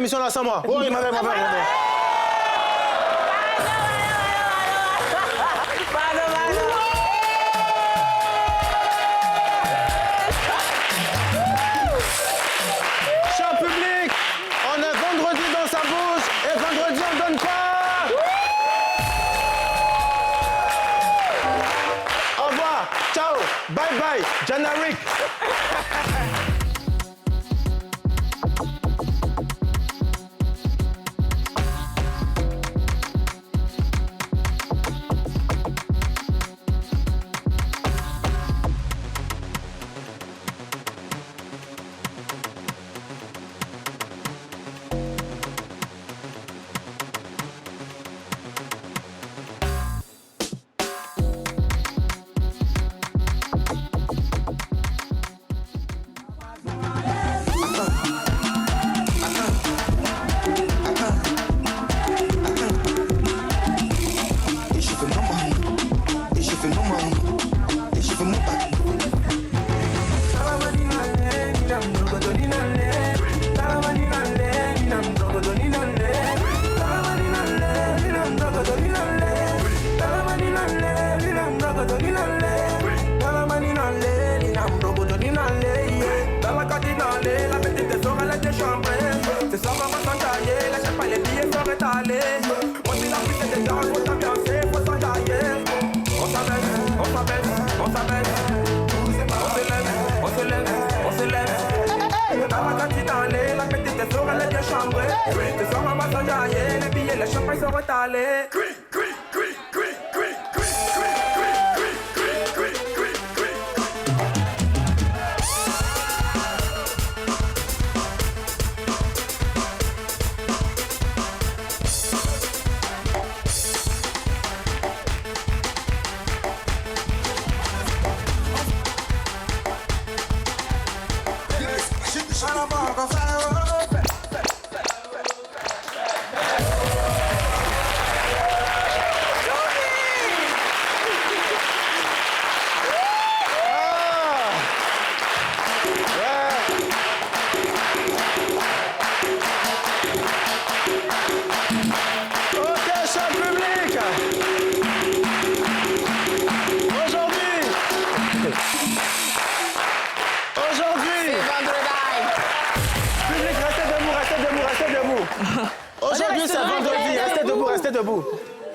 l'émission là sans moi. Oh, il m'avait pas Cher public, on est vendredi dans sa bouche et vendredi on donne quoi? Au revoir, ciao, bye bye, générique.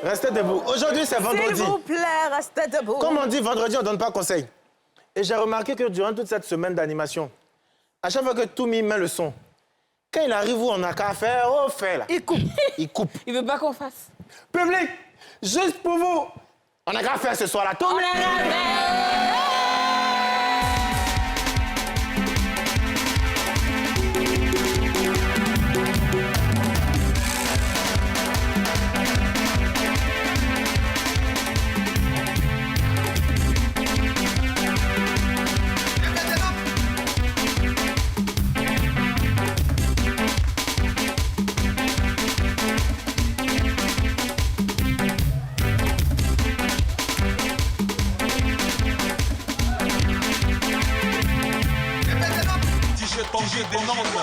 Restez debout. Aujourd'hui, c'est vendredi. S'il vous plaît, restez debout. Comme on dit, vendredi, on ne donne pas conseil. Et j'ai remarqué que durant toute cette semaine d'animation, à chaque fois que Toumi met le son, quand il arrive où on n'a qu'à faire, oh, fait là. Il coupe. Il coupe. Il veut pas qu'on fasse. Public, juste pour vous, on n'a qu'à faire ce soir-là. Toumi!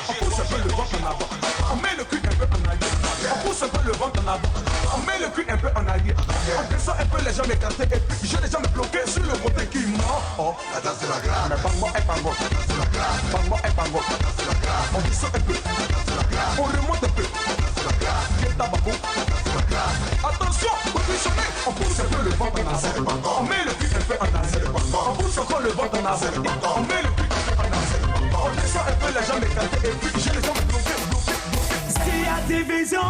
On pousse un peu le ventre en avant. On met le cul un peu en arrière. On pousse un peu le ventre en avant. On met le cul un peu en arrière. On descend un peu les jambes écartées. Et puis j'ai les jambes bloquées sur le côté qui ment. Oh, la danse de la grave. Mais pas moi et pas moi. Pas moi et pas moi. On descend un peu. On remonte un peu. Attention, positionné. On pousse un peu le ventre en avant. On met le cul un peu en arrière. On pousse encore le ventre en avant. On met le cul un peu en arrière. On descend un peu les jambes écartées. Et puis j'ai les jambes bloquées. S'il y a division.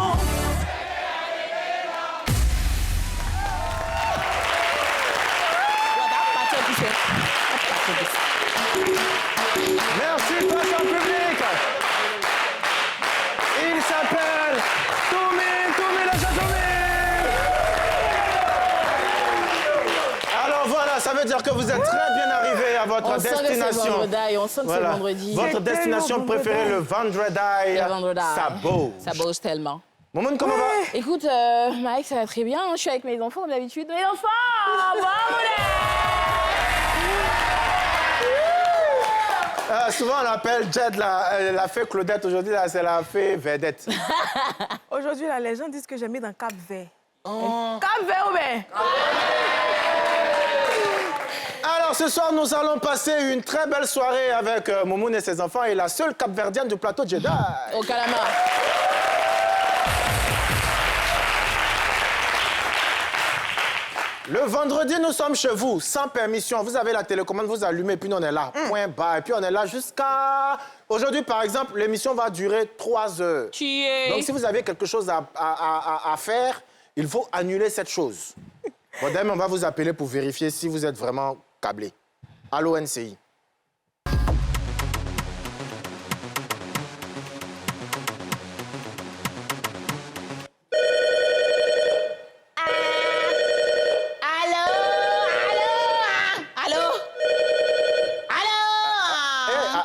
Merci, toi, cher public. Il s'appelle Toumi le Toumi. Alors voilà, ça veut dire que vous êtes très bien arrivés à votre destination. On sent que c'est vendredi. Votre destination préférée, le Vendredi. Ça bouge. Ça bouge tellement. Maman, comment va? Écoute, Mike, ça va très bien. Je suis avec mes enfants comme d'habitude. Mes enfants, bon Souvent, on appelle Jed la fée Claudette. Aujourd'hui, là, c'est la fée Vedette. Aujourd'hui, là, les gens disent que j'ai mis dans Cap Vert. Cap Vert ou bien? Alors, ce soir, nous allons passer une très belle soirée avec Moumoun et ses enfants et la seule capverdienne du plateau Jedi. Au calamar. Le vendredi, nous sommes chez vous, sans permission. Vous avez la télécommande, vous allumez, puis nous, on est là, point barre. Et puis, on est là jusqu'à... Aujourd'hui, par exemple, l'émission va durer 3 heures. Donc, si vous avez quelque chose à faire, il faut annuler cette chose. Bon, demain, on va vous appeler pour vérifier si vous êtes vraiment câblé. Allô, NCI.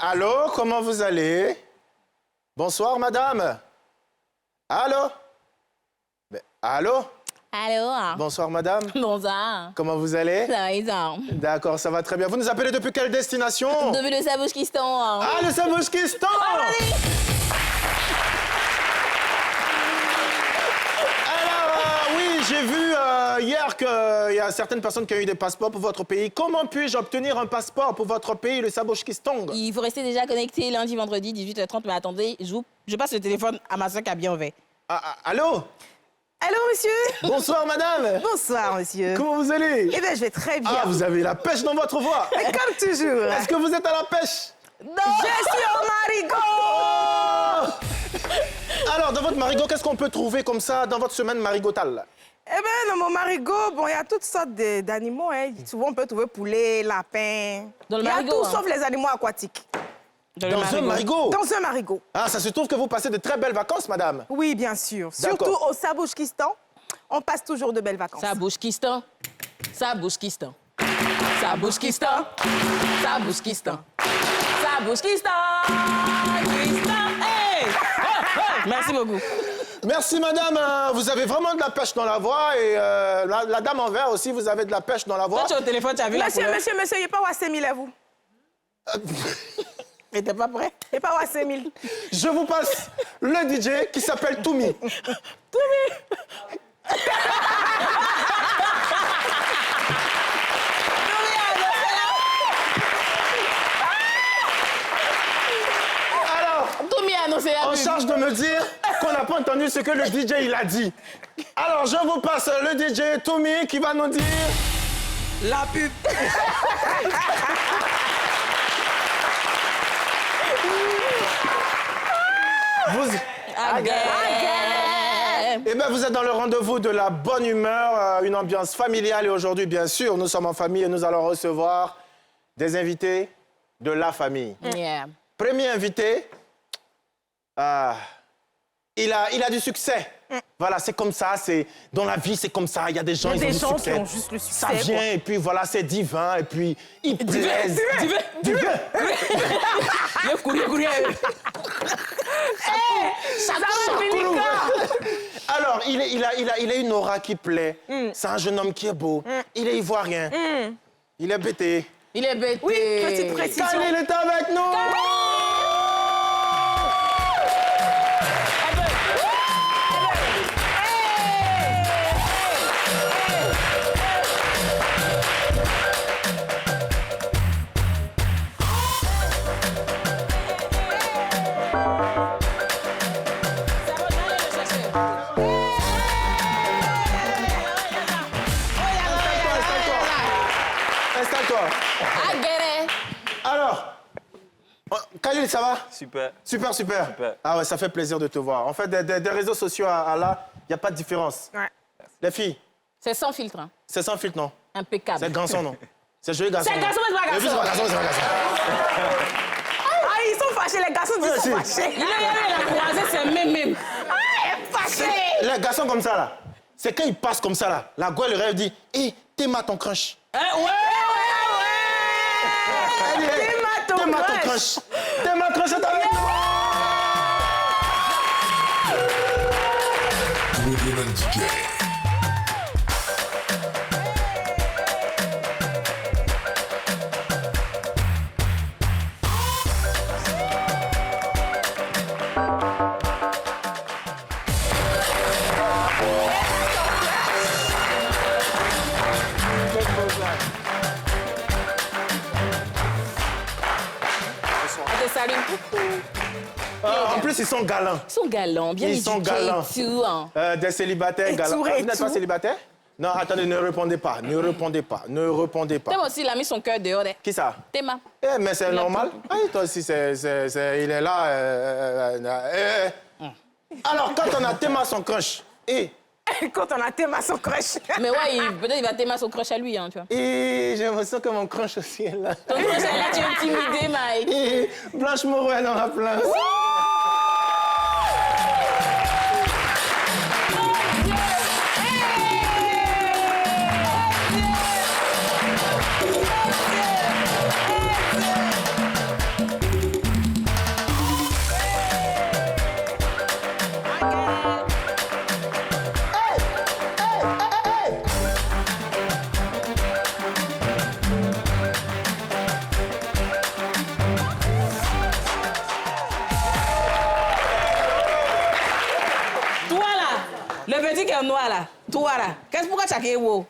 Allô, comment vous allez? Bonsoir, madame. Allô? Allô? Allô? Bonsoir, madame. Bonsoir. Comment vous allez? Ça va, Isa? D'accord, ça va très bien. Vous nous appelez depuis quelle destination? Depuis le Sabouchkistan. Ah, le Sabouchkistan! Alors, oui, j'ai vu hier qu'il y a certaines personnes qui ont eu des passeports pour votre pays. Comment puis-je obtenir un passeport pour votre pays, le Sabouchkistan? Il faut rester déjà connecté lundi, vendredi, 18h30. Mais attendez, je passe le téléphone à ma soeur qui a bien ouvert. Allô? Allô, monsieur? Bonsoir, madame. Bonsoir, monsieur. Comment vous allez? Eh bien, je vais très bien. Ah, vous avez la pêche dans votre voix. Comme toujours. Est-ce que vous êtes à la pêche? Non. Je suis au marigot. Alors, dans votre marigot, qu'est-ce qu'on peut trouver comme ça dans votre semaine marigotale? Eh bien, dans mon marigot, bon, il y a toutes sortes d'animaux. Hein. Souvent, on peut trouver poulet, lapin. Dans le il y a marigot, tout hein. sauf les animaux aquatiques. Dans un marigot? Dans un marigot. Ah, ça se trouve que vous passez de très belles vacances, madame. Oui, bien sûr. Surtout D'accord. au Sabouchkistan, on passe toujours de belles vacances. Sabouchkistan. Sabouchkistan. Sabouchkistan. Sabouchkistan. Sabouchkistan. Hey! Merci beaucoup. Merci, madame. Vous avez vraiment de la pêche dans la voix. Et la dame en vert aussi, vous avez de la pêche dans la voix. Toi, tu es au téléphone, tu as vu la Monsieur, couleur? monsieur, il n'est pas à 5000 à vous. Mais t'es pas prêt? Il n'est pas à 5000. Je vous passe le DJ qui s'appelle Toumi. Toumi a annoncé la En pub. charge de me dire qu'on n'a pas entendu ce que le DJ il a dit. Alors, je vous passe le DJ Toumi qui va nous dire... La pub. Vous... Eh bien, vous êtes dans le rendez-vous de la bonne humeur, une ambiance familiale. Et aujourd'hui, bien sûr, nous sommes en famille et nous allons recevoir des invités de la famille. Yeah. Premier invité, il a du succès. Voilà, c'est comme ça, c'est dans la vie, c'est comme ça. Il y a des gens, Il y a ils des ont gens du succès. qui ont juste le succès, Ça vient quoi. et puis voilà, c'est divin et puis ils plaisent. Du vin. Le courrier. Ça va, Alors, il a une aura qui plaît. C'est un jeune homme qui est beau. Il est ivoirien. Il est bêté. Il est bête. Oui, petite précision. Khalil est avec nous. Installe-toi. I get it. Alors, Khalil, ça va? Super. Super. Super. Ah ouais, ça fait plaisir de te voir. En fait, des réseaux sociaux à là, il n'y a pas de différence. Ouais. Les filles, C'est sans filtre, hein. c'est sans filtre, non? Impeccable. C'est garçon, non? C'est joli garçon. C'est garçon, mais c'est pas Et puis, c'est pas garçon, c'est pas garçon. Ah, ils sont fâchés, les garçons, ils sont fâchés. Il a croisé, c'est même. Ah, elle est fâchée. Les garçons comme ça, là, c'est quand ils passent comme ça, là, la gueule, le rêve dit, hé, t'es ma ton crunch. Ouais. Elle dit, hey, T'es ma ton crunch. crunch. T'es ma crunch, c'est avec nous. salut. En plus, ils sont galants. Ils sont galants, bien Ils sont éduqués galants. et tout. Hein. Des célibataires galants. Touré, Vous n'êtes pas célibataire? Non, attendez, ne répondez pas. Ne répondez pas. Ne répondez pas. Théma aussi, il a mis son cœur dehors. Qui ça? Théma. Mais c'est normal. Ah, toi aussi, il est là. Alors, quand on a Théma son crush, Quand on a Théma son crush. Mais ouais, peut-être il va Théma son crush à lui, hein, tu vois. j'ai l'impression que mon crush aussi est là. Ton crush est là, tu es intimidé, Mike. Blanche Moreau est dans la place. Le petit cœur noir, là. Toi, là. Pourquoi tu as créé wow?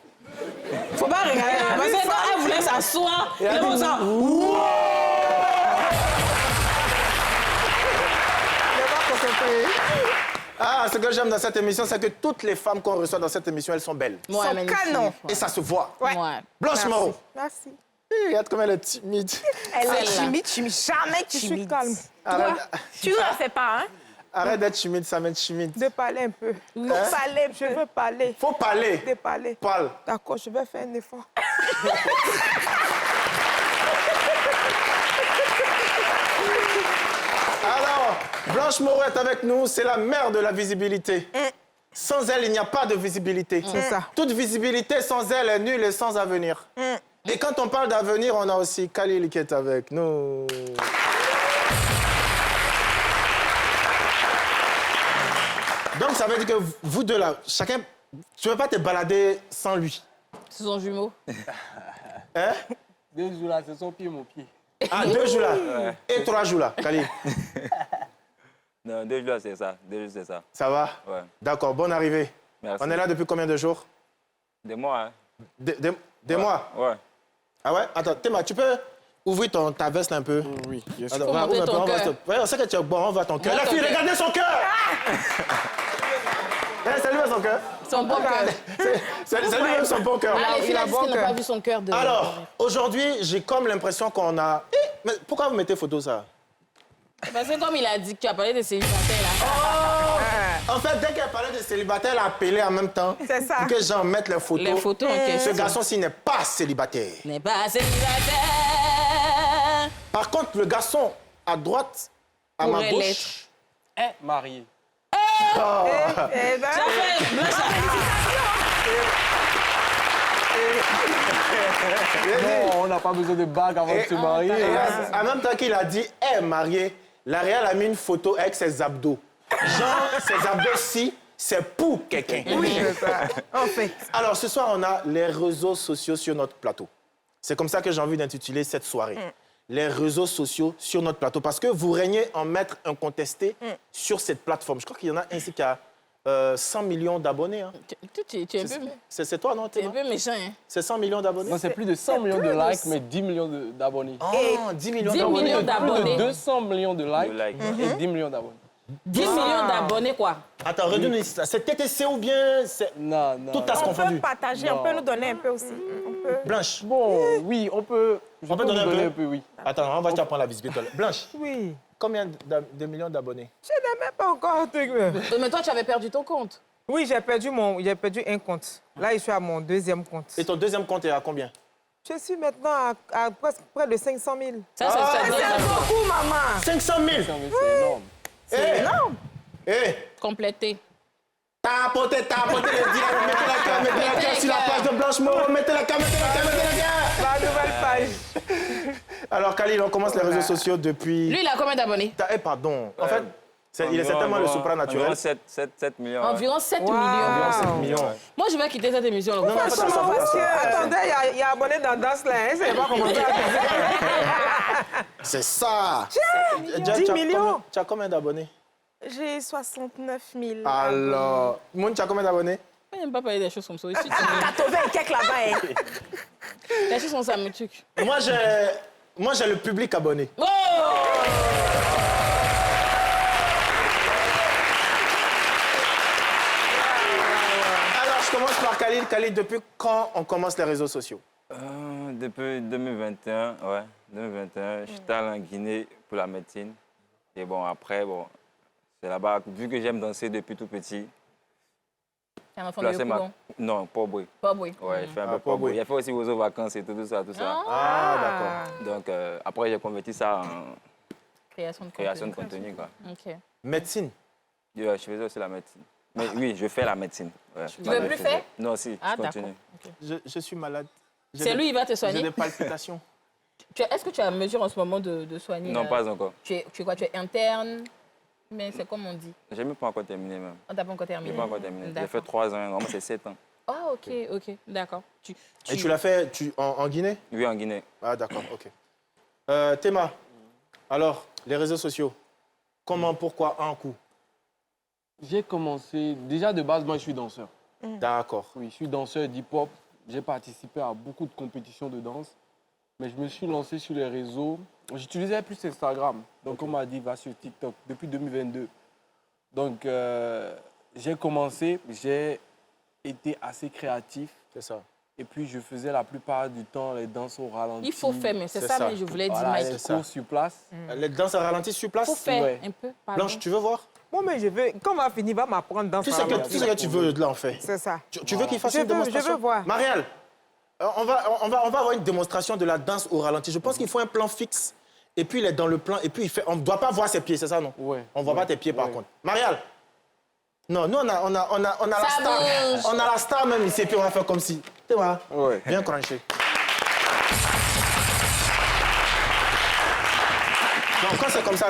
Faut pas regarder. Parce que quand elle voulait s'asseoir, le monde s'en... Ah, ce que j'aime dans cette émission, c'est que toutes les femmes qu'on reçoit dans cette émission, elles sont belles. Son canon. Et ça se voit. Ouais. Blanche Moreau. Merci. Regarde comme elle est timide. Elle est Celle-là. timide, jamais Je suis timide. calme. Arrête, Tu ne la fais pas, hein? arrête d'être timide, ça m'est timide. De parler un peu. Parler, je veux parler. Faut parler. De parler. Parle. D'accord, je vais faire un effort. Alors, Blanche Moreau est avec nous, c'est la mère de la visibilité. Sans elle, il n'y a pas de visibilité. C'est ça. Toute visibilité sans elle est nulle et sans avenir. Et quand on parle d'avenir, on a aussi Khalil qui est avec nous. Donc, ça veut dire que vous deux là, chacun, tu ne peux pas te balader sans lui. C'est son jumeau. Hein? 2 jours là, c'est son pied, mon pied. Ah, 2 jours là. Et 3 jours là, Khalil. Non, 2 jours, c'est ça. 2 jours, c'est ça. Ça va? Ouais. D'accord, bonne arrivée. Merci. On est là depuis combien de jours? Des mois, hein? Des mois? Ouais. Ah ouais? Attends, Théma, tu peux ouvrir ta veste un peu? Oui, bien sûr. Alors, Faut montrer ton cœur. Ouais, on sait que tu es bon, on voit ton cœur. La Montre fille, ton cœur. regardez son cœur! C'est lui son cœur. Son bon cœur. C'est lui son bon cœur. Ah, les filles, il a elles disent bon qu'elles n'ont cœur. pas vu son cœur de... Alors, aujourd'hui, j'ai comme l'impression qu'on a... Mais pourquoi vous mettez photo, ça? Parce que comme il a dit que tu as parlé de célibataires, là. En fait, dès qu'elle parlait de célibataire, elle a appelé en même temps. C'est ça. Pour que Jean mette les photos. Les photos en Ce question. garçon-ci n'est pas célibataire. N'est pas célibataire. Par contre, le garçon à droite, à ma Pourrait gauche... Est marié. Eh ben, Ça fait... Blanche, Non, on n'a pas besoin de bague avant de se marier. Et en même temps qu'il a dit « est marié », la Réal a mis une photo avec ses abdos. Genre, ces abdos-ci, c'est pour quelqu'un. oui, c'est ça. En fait. Alors, ce soir, on a les réseaux sociaux sur notre plateau. C'est comme ça que j'ai envie d'intituler cette soirée. Les réseaux sociaux sur notre plateau. Parce que vous régnez en maître incontesté sur cette plateforme. Je crois qu'il y en a ainsi qui a 100 millions d'abonnés. Hein. tu es un peu... C'est toi, non? T'es un peu méchant, hein. C'est 100 millions d'abonnés? Non, c'est plus de 100 millions de likes, mais 10 millions d'abonnés. Oh, 10 millions 10 d'abonnés. millions Plus d'abonnés. de 200 millions de likes De likes. et 10 millions d'abonnés. 10 millions d'abonnés, quoi. Attends, redonne ça. C'est TTC ou bien c'est... Non, non. Tout à ce On confondu. peut partager, on peut nous donner un peu aussi. On peut. Blanche, Bon, oui, on peut... On peut donner vous un peu? oui. attends, on va te prendre la visibilité. Blanche, Oui. combien de millions d'abonnés? Je n'ai même pas encore un truc. Mais toi, tu avais perdu ton compte. Oui, j'ai perdu un compte. Là, je suis à mon deuxième compte. Et ton deuxième compte est à combien? Je suis maintenant à presque près de 500 000. Ça, c'est C'est beaucoup, maman. 500 000! C'est énorme. C'est énorme. Eh, complété. tapotez les diamants, mettez la cœur sur la page de Blanche Moreau, mettez la cœur. La nouvelle page. Alors, Khalil, on commence les réseaux sociaux depuis... Lui, il a combien d'abonnés? Eh, pardon. En fait, il est certainement le supranaturel. Environ 7 millions. Environ 7 Wow. millions. 7 millions. Moi, je vais quitter cette émission. Non, pas ça, pas Parce que, ça. attendez, il y a abonné dans Das là. Hein, c'est pas comment ça. C'est ça. 10 millions. Tu as combien d'abonnés? J'ai 69 000. Alors, Moun, tu as combien d'abonnés? Je n'aime pas parler des choses comme ça. Ici, 80 et quelques là-bas. Hein. les choses sont ça me tue. Moi, j'ai le public abonné. Oh! Khalid, depuis quand on commence les réseaux sociaux? Depuis 2021, ouais. 2021, j'étais allé en Guinée pour la médecine. Et bon, après, bon, c'est là-bas, vu que j'aime danser depuis tout petit. C'est un enfant de Yopougon? Non, pas Boy. Pas Boy. Ouais, je fais un peu pas Boy. Il a fait aussi aux vacances et tout ça, tout ça. Ah, d'accord. Donc, après, j'ai converti ça en création de contenu, quoi. OK. Médecine? Je faisais aussi la médecine. Mais oui, je fais la médecine. Ouais. Tu ne veux plus faire? Non, si, ah, je continue. Okay. Je suis malade. C'est lui, il va te soigner? J'ai des palpitations. Est-ce que tu as mesure en ce moment de soigner? Non, pas encore. Tu es quoi? Tu es interne? Mais c'est comme on dit. Je n'ai même pas encore terminé, même. On t'a pas encore terminé? Je n'ai pas encore terminé. J'ai fait 3 ans, normalement c'est 7 ans. Ah, OK, d'accord. Et tu l'as fait en Guinée? Oui, en Guinée. Ah, d'accord, OK. Théma, alors, les réseaux sociaux, comment, pourquoi, un coup? J'ai commencé... Déjà, de base, moi, je suis danseur. D'accord. Oui, je suis danseur d'hip-hop. J'ai participé à beaucoup de compétitions de danse. Mais je me suis lancé sur les réseaux. J'utilisais plus Instagram. Donc, on m'a dit, va sur TikTok depuis 2022. Donc, j'ai commencé, j'ai été assez créatif. C'est ça. Et puis, je faisais la plupart du temps les danses au ralenti. Il faut faire, mais c'est ça, mais je voulais dire, voilà, Mike. les cours sur place. Les danses à ralenti sur place? Il faut faire Ouais. un peu. Pardon. Blanche, tu veux voir? Moi, mais je veux... Quand on va finir, va m'apprendre dans Tu sais que tu veux de là, en fait. C'est ça. Tu veux qu'il fasse une démonstration? Je veux voir. Marielle, on va avoir une démonstration de la danse au ralenti. Je pense qu'il faut un plan fixe. Et puis, il est dans le plan. Et puis, on ne doit pas voir ses pieds, c'est ça, non? Ouais. On ne voit pas tes pieds, par contre. Marielle, non, nous, on a la star. bouge. On a la star même ici. Et puis, on va faire comme si. Tu vois? Ouais. Bien cranché. Donc, quand c'est comme ça,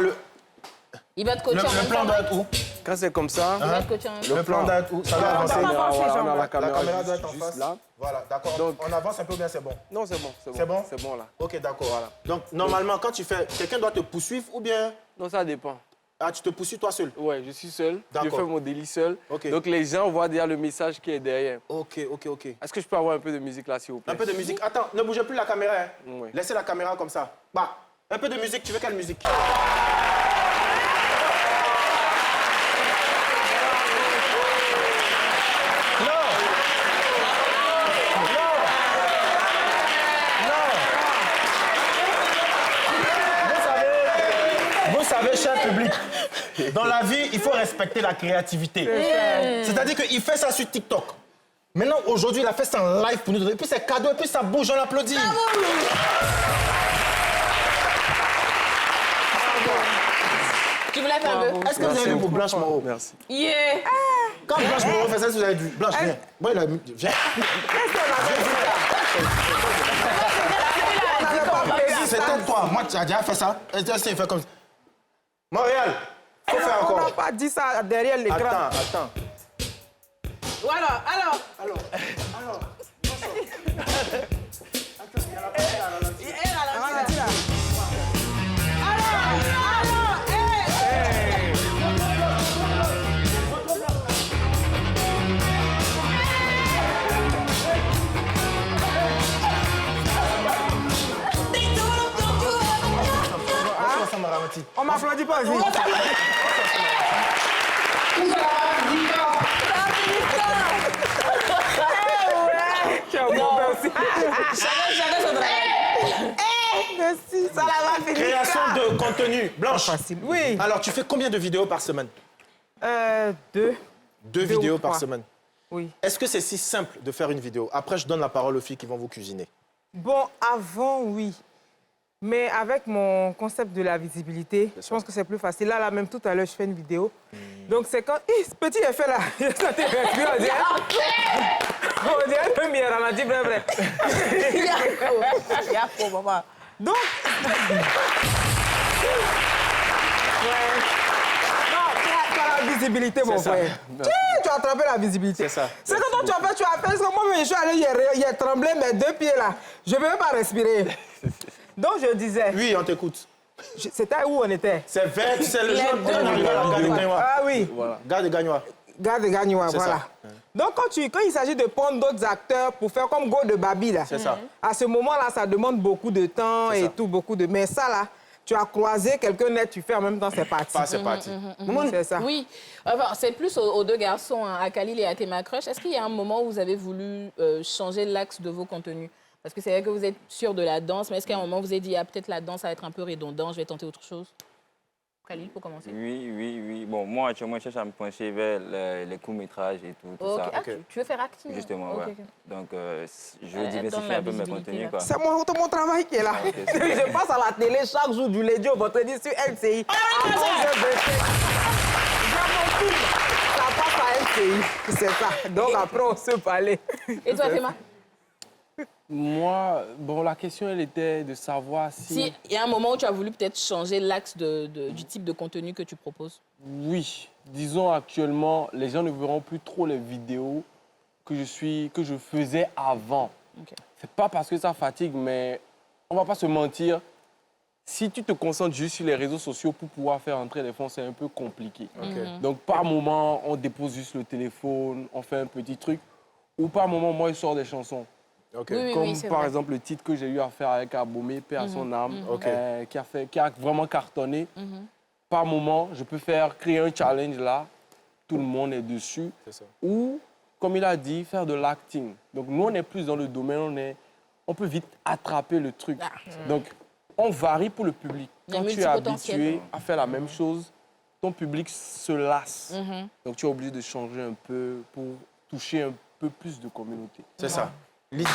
Il va te coacher en le même plan temps. doit être où? Quand c'est comme ça, Il va te coacher en même temps. Le plan doit être où? Ça doit avancer. on va avancer, on a la La caméra, caméra doit être en juste face. là. Voilà, d'accord. Donc- On avance un peu bien, c'est bon. Non, c'est bon. C'est bon? C'est bon, là. Ok, d'accord. Voilà. Donc, normalement, quand tu fais, quelqu'un doit te poursuivre ou bien... Non, ça dépend. Ah, tu te poursuis toi seul? Ouais, je suis seul. Je D'accord. fais mon délit seul. Ok. Donc, les gens voient déjà le message qui est derrière. Ok. Est-ce que je peux avoir un peu de musique là, s'il vous plaît? Un peu de musique. Attends, ne bougez plus la caméra. Hein. Oui. Laissez la caméra comme ça. Bah, un peu de musique. Tu veux quelle musique? Vous savez, cher public, dans la vie, il faut respecter la créativité. C'est-à-dire qu'il fait ça sur TikTok. Maintenant, aujourd'hui, il a fait ça en live pour nous donner. Et puis c'est cadeau, et puis ça bouge, on l'applaudit. Tu voulais faire un peu? Est-ce que vous avez vu pour Blanche Moreau? Merci. Yeah! Quand Blanche Moreau fait ça, vous avez vu. Blanche, viens. Bon, il a... Viens. C'était toi. Moi, tu as déjà fait ça. Est-ce qu'il fait comme ça? Montréal, faut faire On n'a encore. pas dit ça derrière l'écran. Attends. Voilà, alors. Ralenti, là. Ça m'a ralenti. On m'applaudit pas aussi. Chacun son travail. Merci, ça là va finir. Création de contenu. Blanche. Facile. Oui. Alors, tu fais combien de vidéos par semaine? 2. Deux ou vidéos par 3. semaine. Oui. Est-ce que c'est si simple de faire une vidéo? Après, je donne la parole aux filles qui vont vous cuisiner. Bon, avant, oui. Mais avec mon concept de la visibilité, je pense que c'est plus facile. Là, même tout à l'heure, je fais une vidéo. Donc, c'est quand... ce petit effet là, ça t'est respiré, on dirait... On dirait le mien, on a dit vrai. Il y a faux, papa. Donc... Non, tu as la visibilité, mon ça. frère. Tu as attrapé la visibilité. C'est ça. C'est que toi, tu as fait, parce que moi, je suis allé, il a tremblé mes 2 pieds là. Je ne peux même pas respirer. Donc, je disais... Oui, on t'écoute. C'était où on était? C'est vert, c'est le genre deux qu'on arrive à la gare de Gagnois. Ah oui. Voilà. Gare de Gagnois. Garde Gagnois, C'est voilà. ça. Donc, quand il s'agit de prendre d'autres acteurs pour faire comme Go de Babi, là, C'est ça. à ce moment-là, ça demande beaucoup de temps C'est et ça. tout, beaucoup de... Mais ça, là, tu as croisé quelqu'un net, tu fais en même temps, c'est parti. C'est parti. C'est ça. Oui, enfin, c'est plus aux deux garçons, hein, à Khalil et à Tema Crush. Est-ce qu'il y a un moment où vous avez voulu changer l'axe de vos contenus? Parce que c'est vrai que vous êtes sûr de la danse, mais est-ce qu'à un moment vous avez dit, ah, peut-être la danse va être un peu redondant, je vais tenter autre chose? Khalil, pour commencer. Oui. Bon, moi, actuellement, je cherche à me pencher vers les courts-métrages et tout ça. Ah, tu veux faire acting? Justement, ouais. ouais. Donc, je veux diversifier un peu mes contenus, quoi. C'est mon travail qui est là. Je passe à la télé chaque jour du lundi au vendredi sur LCI. À 11h25. Ça passe à LCI. C'est ça. Donc après, on se parlait. Et toi, Tema? Moi, bon, la question, elle était de savoir si... Il y a un moment où tu as voulu peut-être changer l'axe du type de contenu que tu proposes? Oui. Disons, actuellement, les gens ne verront plus trop les vidéos que je faisais avant. Okay. C'est pas parce que ça fatigue, mais on va pas se mentir. Si tu te concentres juste sur les réseaux sociaux pour pouvoir faire entrer les fonds, c'est un peu compliqué. Donc, par moment, on dépose juste le téléphone, on fait un petit truc. Ou par moment, moi, je sors des chansons. Okay. Comme par exemple le titre que j'ai eu à faire avec Abomey, Paix à son âme, qui a vraiment cartonné. Par moment, je peux créer un challenge là, tout le monde est dessus. Ça. Ou, comme il a dit, faire de l'acting. Donc nous, on est plus dans le domaine, on peut vite attraper le truc. Donc, on varie pour le public. Quand tu es habitué à faire la même chose, ton public se lasse. Donc tu es obligé de changer un peu pour toucher un peu plus de communauté. C'est ça. L'idée,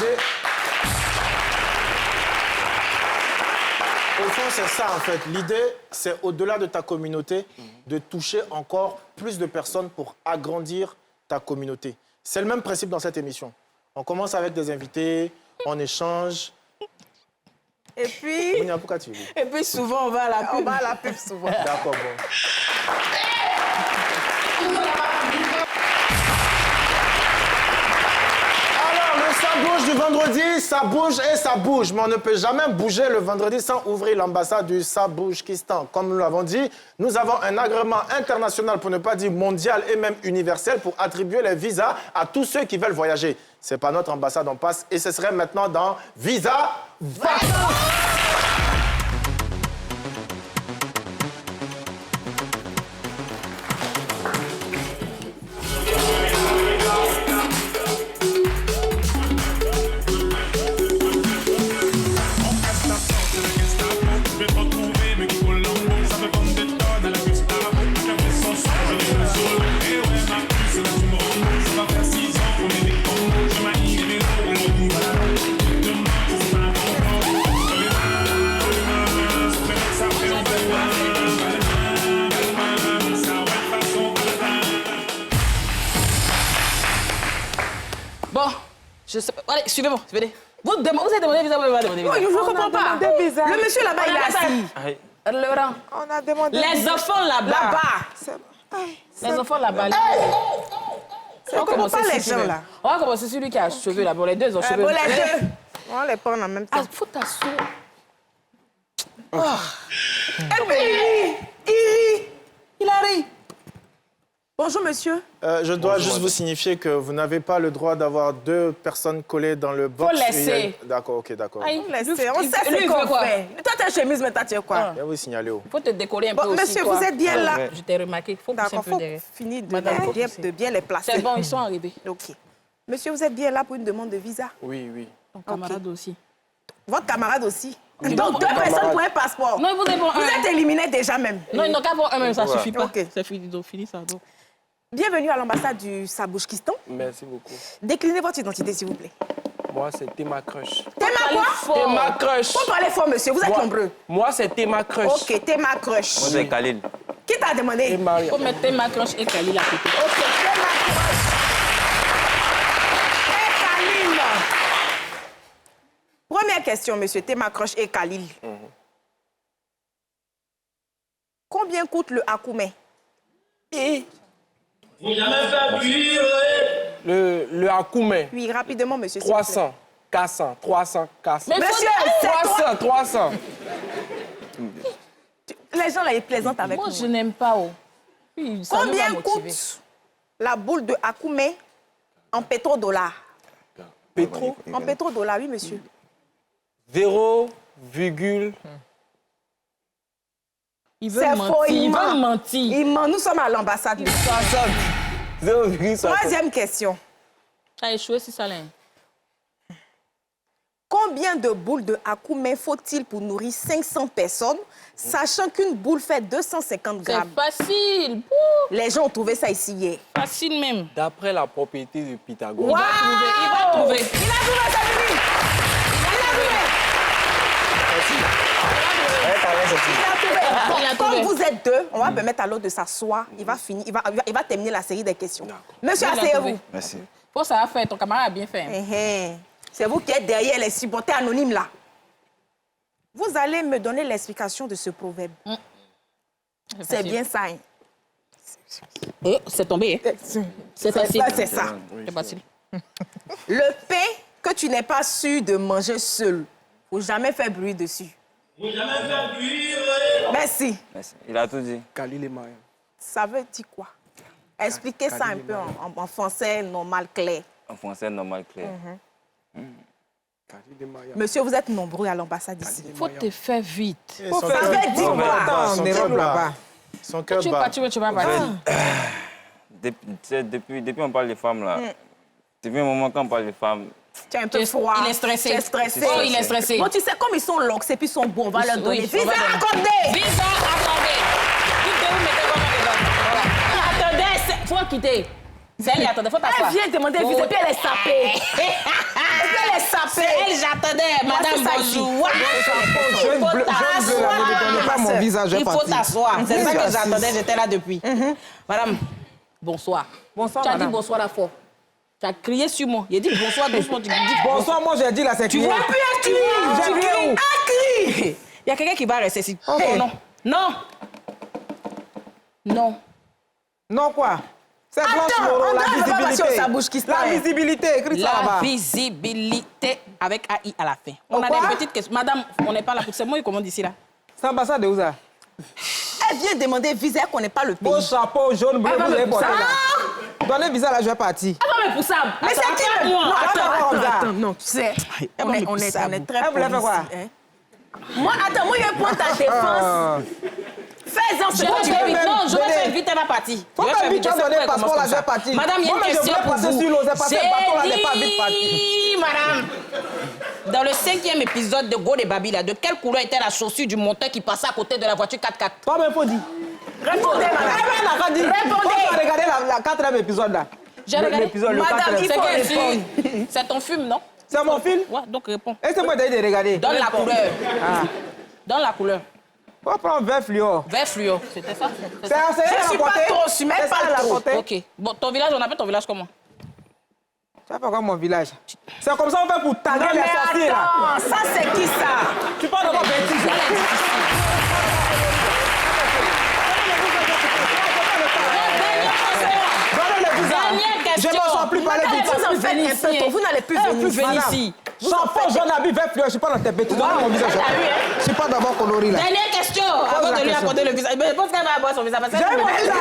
au fond, c'est ça, en fait. L'idée, c'est au-delà de ta communauté, de toucher encore plus de personnes pour agrandir ta communauté. C'est le même principe dans cette émission. On commence avec des invités, on échange. Et puis... Monia, pourquoi tu ris? Et puis souvent, on va à la pub. On va à la pub souvent. D'accord, bon. Ça bouge du vendredi, ça bouge et ça bouge. Mais on ne peut jamais bouger le vendredi sans ouvrir l'ambassade du Saboujkistan. Comme nous l'avons dit, nous avons un agrément international, pour ne pas dire mondial et même universel, pour attribuer les visas à tous ceux qui veulent voyager. C'est pas notre ambassade, on passe. Et ce serait maintenant dans Visa Vacances. Je sais pas. Allez, suivez-moi, venez. Vous avez demandé visa, vous avez demandé visa. Oui, je ne comprends pas. Le monsieur là-bas, il est assis. Laurent. On a demandé... Les enfants là-bas. Les enfants là-bas. On ne comprend pas les gens là. On va commencer celui qui a cheveux là. Bon, les deux ont cheveux. Bon, les deux. On les prend en même temps. Ah, faut t'asseoir. Et puis, il arrive. Bonjour, monsieur. Je dois juste vous signifier que vous n'avez pas le droit d'avoir deux personnes collées dans le box. Faut laisser. D'accord, ok, d'accord. On sait ce qu'on fait. Toi, tu es chemise, mais toi, tu es quoi? Je vais vous signaler. Faut te décoller un peu aussi. Monsieur, vous êtes bien là. Je t'ai remarqué. Faut pousser un peu derrière. Finir de bien les placer. C'est bon, ils sont arrivés. OK. Monsieur, vous êtes bien là pour une demande de visa? Oui. Ton camarade aussi. Votre camarade aussi? Oui. Donc, deux personnes pour un passeport? Non, vous êtes éliminé déjà même. Non, ils n'ont qu'à avoir un même, ça suffit pas. OK. C'est fini, ils ont fini ça. Donc. Bienvenue à l'ambassade du Saboujkistan. Merci beaucoup. Déclinez votre identité, s'il vous plaît. Moi, c'est Tema Crush. Tema quoi? Tema Crush. Faut parler fort, monsieur. Vous êtes nombreux. Moi, c'est Tema Crush. OK, Tema Crush. Moi, c'est Khalil. Qui t'a demandé? Et Maria. Faut mettre Tema Crush et Khalil à côté. OK, Tema Crush. Et Khalil. Première question, monsieur. Tema Crush et Khalil. Combien coûte le Akoumé? Le Akoumé. Oui, rapidement, monsieur. 300, 400, 300, 400. Monsieur, 300. Les gens là, ils plaisantent avec Moi, nous. je n'aime pas. Oui, ça nous va Combien motiver. coûte la boule de Akoumé en pétrodollars? Pétro? En pétrodollars, oui, monsieur. 0,0 Il veut C'est mentir. faux, Il ment. veut mentir. Il ment. Nous sommes à l'ambassade. 0,60. Troisième question. Ça a échoué, si ça l'est. Combien de boules de Akoumen faut-il pour nourrir 500 personnes, sachant qu'une boule fait 250 C'est grammes? facile. Les gens ont trouvé ça ici hier. Facile même. D'après la propriété de Pythagore. Wow! Il va trouver. Il a trouvé, ça Bibi. Il a Comme trouvé. vous êtes deux, on va permettre à l'autre de s'asseoir. Il va finir, il va terminer la série des questions. Monsieur, Il a asseyez-vous. trouvé. Merci. Faut ça a fait. Ton camarade a bien fait. C'est vous qui êtes derrière les supporters anonymes là. Vous allez me donner l'explication de ce proverbe. C'est bien ça. Hein? C'est tombé. Hein? C'est facile. C'est ça. C'est facile. Le pain que tu n'es pas sûr de manger seul, faut jamais faire bruit dessus. Faut jamais faire bruit. Merci. Merci. Il a tout dit. Khalil et Mariam. Ça veut dire quoi? Expliquez ça un peu en français normal, clair. En français, normal, clair. Khalil et Mariam. Monsieur, vous êtes nombreux à l'ambassade ici. Faut te faire vite. Son Ça cœur veut bat, dire son quoi? cœur bat, On son dérobe cœur bat. là-bas. Son cœur Tu es bat. parti ou tu vas partir? Depuis on parle des femmes, là. Depuis un moment, quand on parle des femmes, Tu es un peu froid. Il est stressé. Tu es stressé. Oh, il est stressé. Bon, tu sais, comme ils sont longs et puis ils sont bons, on va leur donner. Oui, Visa on va donner. accordé! Visa accordé. Quittez, vous mettez comment les hommes. Attendez, faut quitter. C'est elle, attendez, faut t'asseoir. Elle vient demander visa et puis elle est sapée. Et puis elle est sapée. Elle, j'attendais, madame, c'est ça ici. bonjour. Jeune bleu, là, ne me donnez pas mon visage, je Il faut parti. t'asseoir. C'est ça Je que suis j'attendais, assise. j'étais là depuis. Madame, bonsoir. Bonsoir, Tu as dit madame. bonsoir là fort. Tu as crié sur moi. Il a dit bonsoir doucement. Tu dis Bonsoir, moi j'ai dit là, c'est Tu crié. vois plus à crier. J'ai Tu crié cries. où? À crier. Il y a quelqu'un qui va rester ici. Ok. Oh non. Non. Non. Non, quoi? C'est Blanche Attends, Moreau, on la doit pas passer visibilité. au sabouche qui se La parle. visibilité, écrit ça La là-bas. visibilité avec AI à la fin. On a Quoi? des petites questions. Madame, on n'est pas là pour... C'est moi qui commande ici là. C'est l'ambassade de où ça? Elle vient demander visa qu'on n'est pas le pays. Beau chapeau jaune, bleu, Ah, vous mais avez porté ça- là. Donnez visa là, je vais partir. Ah non, mais pour ça. Mais c'est qui le... moi. Non, attends, attends, non, tu sais, on est très Elle voulait faire quoi? policiers, hein. Moi, attends, moi, je vais prendre ta défense. Fais-en ce Je que tu vais veux. vite. Non, je vais donner. faire vite, elle va partir. Faut Je vais pas faire vite, tu as c'est donné pourquoi le elle passeport là, commence je vais comme ça. partir. Madame, il y a une Moi-même, je question voulais pour passer vous. sur l'eau, j'ai passé le bateau là, n'est pas vite parti. dit, madame. Dans le 5e épisode de Go de Babi, là, de quelle couleur était la chaussure du monteur qui passait à côté de la voiture 4x4? Toi-même, faut dire. Répondez, madame. Répondez. Faut regarder la 4e épisode là. J'ai regardé. L'épisode, le Madame, 4e. il faut C'est répondre. C'est ton film, non? C'est mon film? Ouais, donc réponds. Et c'est moi d'aller de regarder. Donne la couleur. Ah. Donne la couleur. Faut prendre vert fluor. Vert fluo. C'était ça? C'est elle Je la suis pas portée. trop sûre, mais C'est ça, pas elle la trop. portée. Ok. Bon, ton village, on appelle ton village comment? Tu vas faire quoi mon village? C'est comme ça on fait pour Non, taguer les mais sorciers là. attends, ça, c'est qui, ça? Tu parles de quoi bêtise là? Donnez le visa. Dernière question. Je ne m'en sors plus parler Madame, vite. vous en faites un peu trop. Vous n'allez plus venir plus ici. venir Madame, ici. Chapeau, jaune habit, vert fluor, je suis pas dans tes bêtises. Donnez mon visage. Je suis pas d'abord coloris là. Dernière question avant la de lui question. accorder le visa. Mais je pense qu'elle va avoir son visa. Parce qu'elle J'ai mon visa.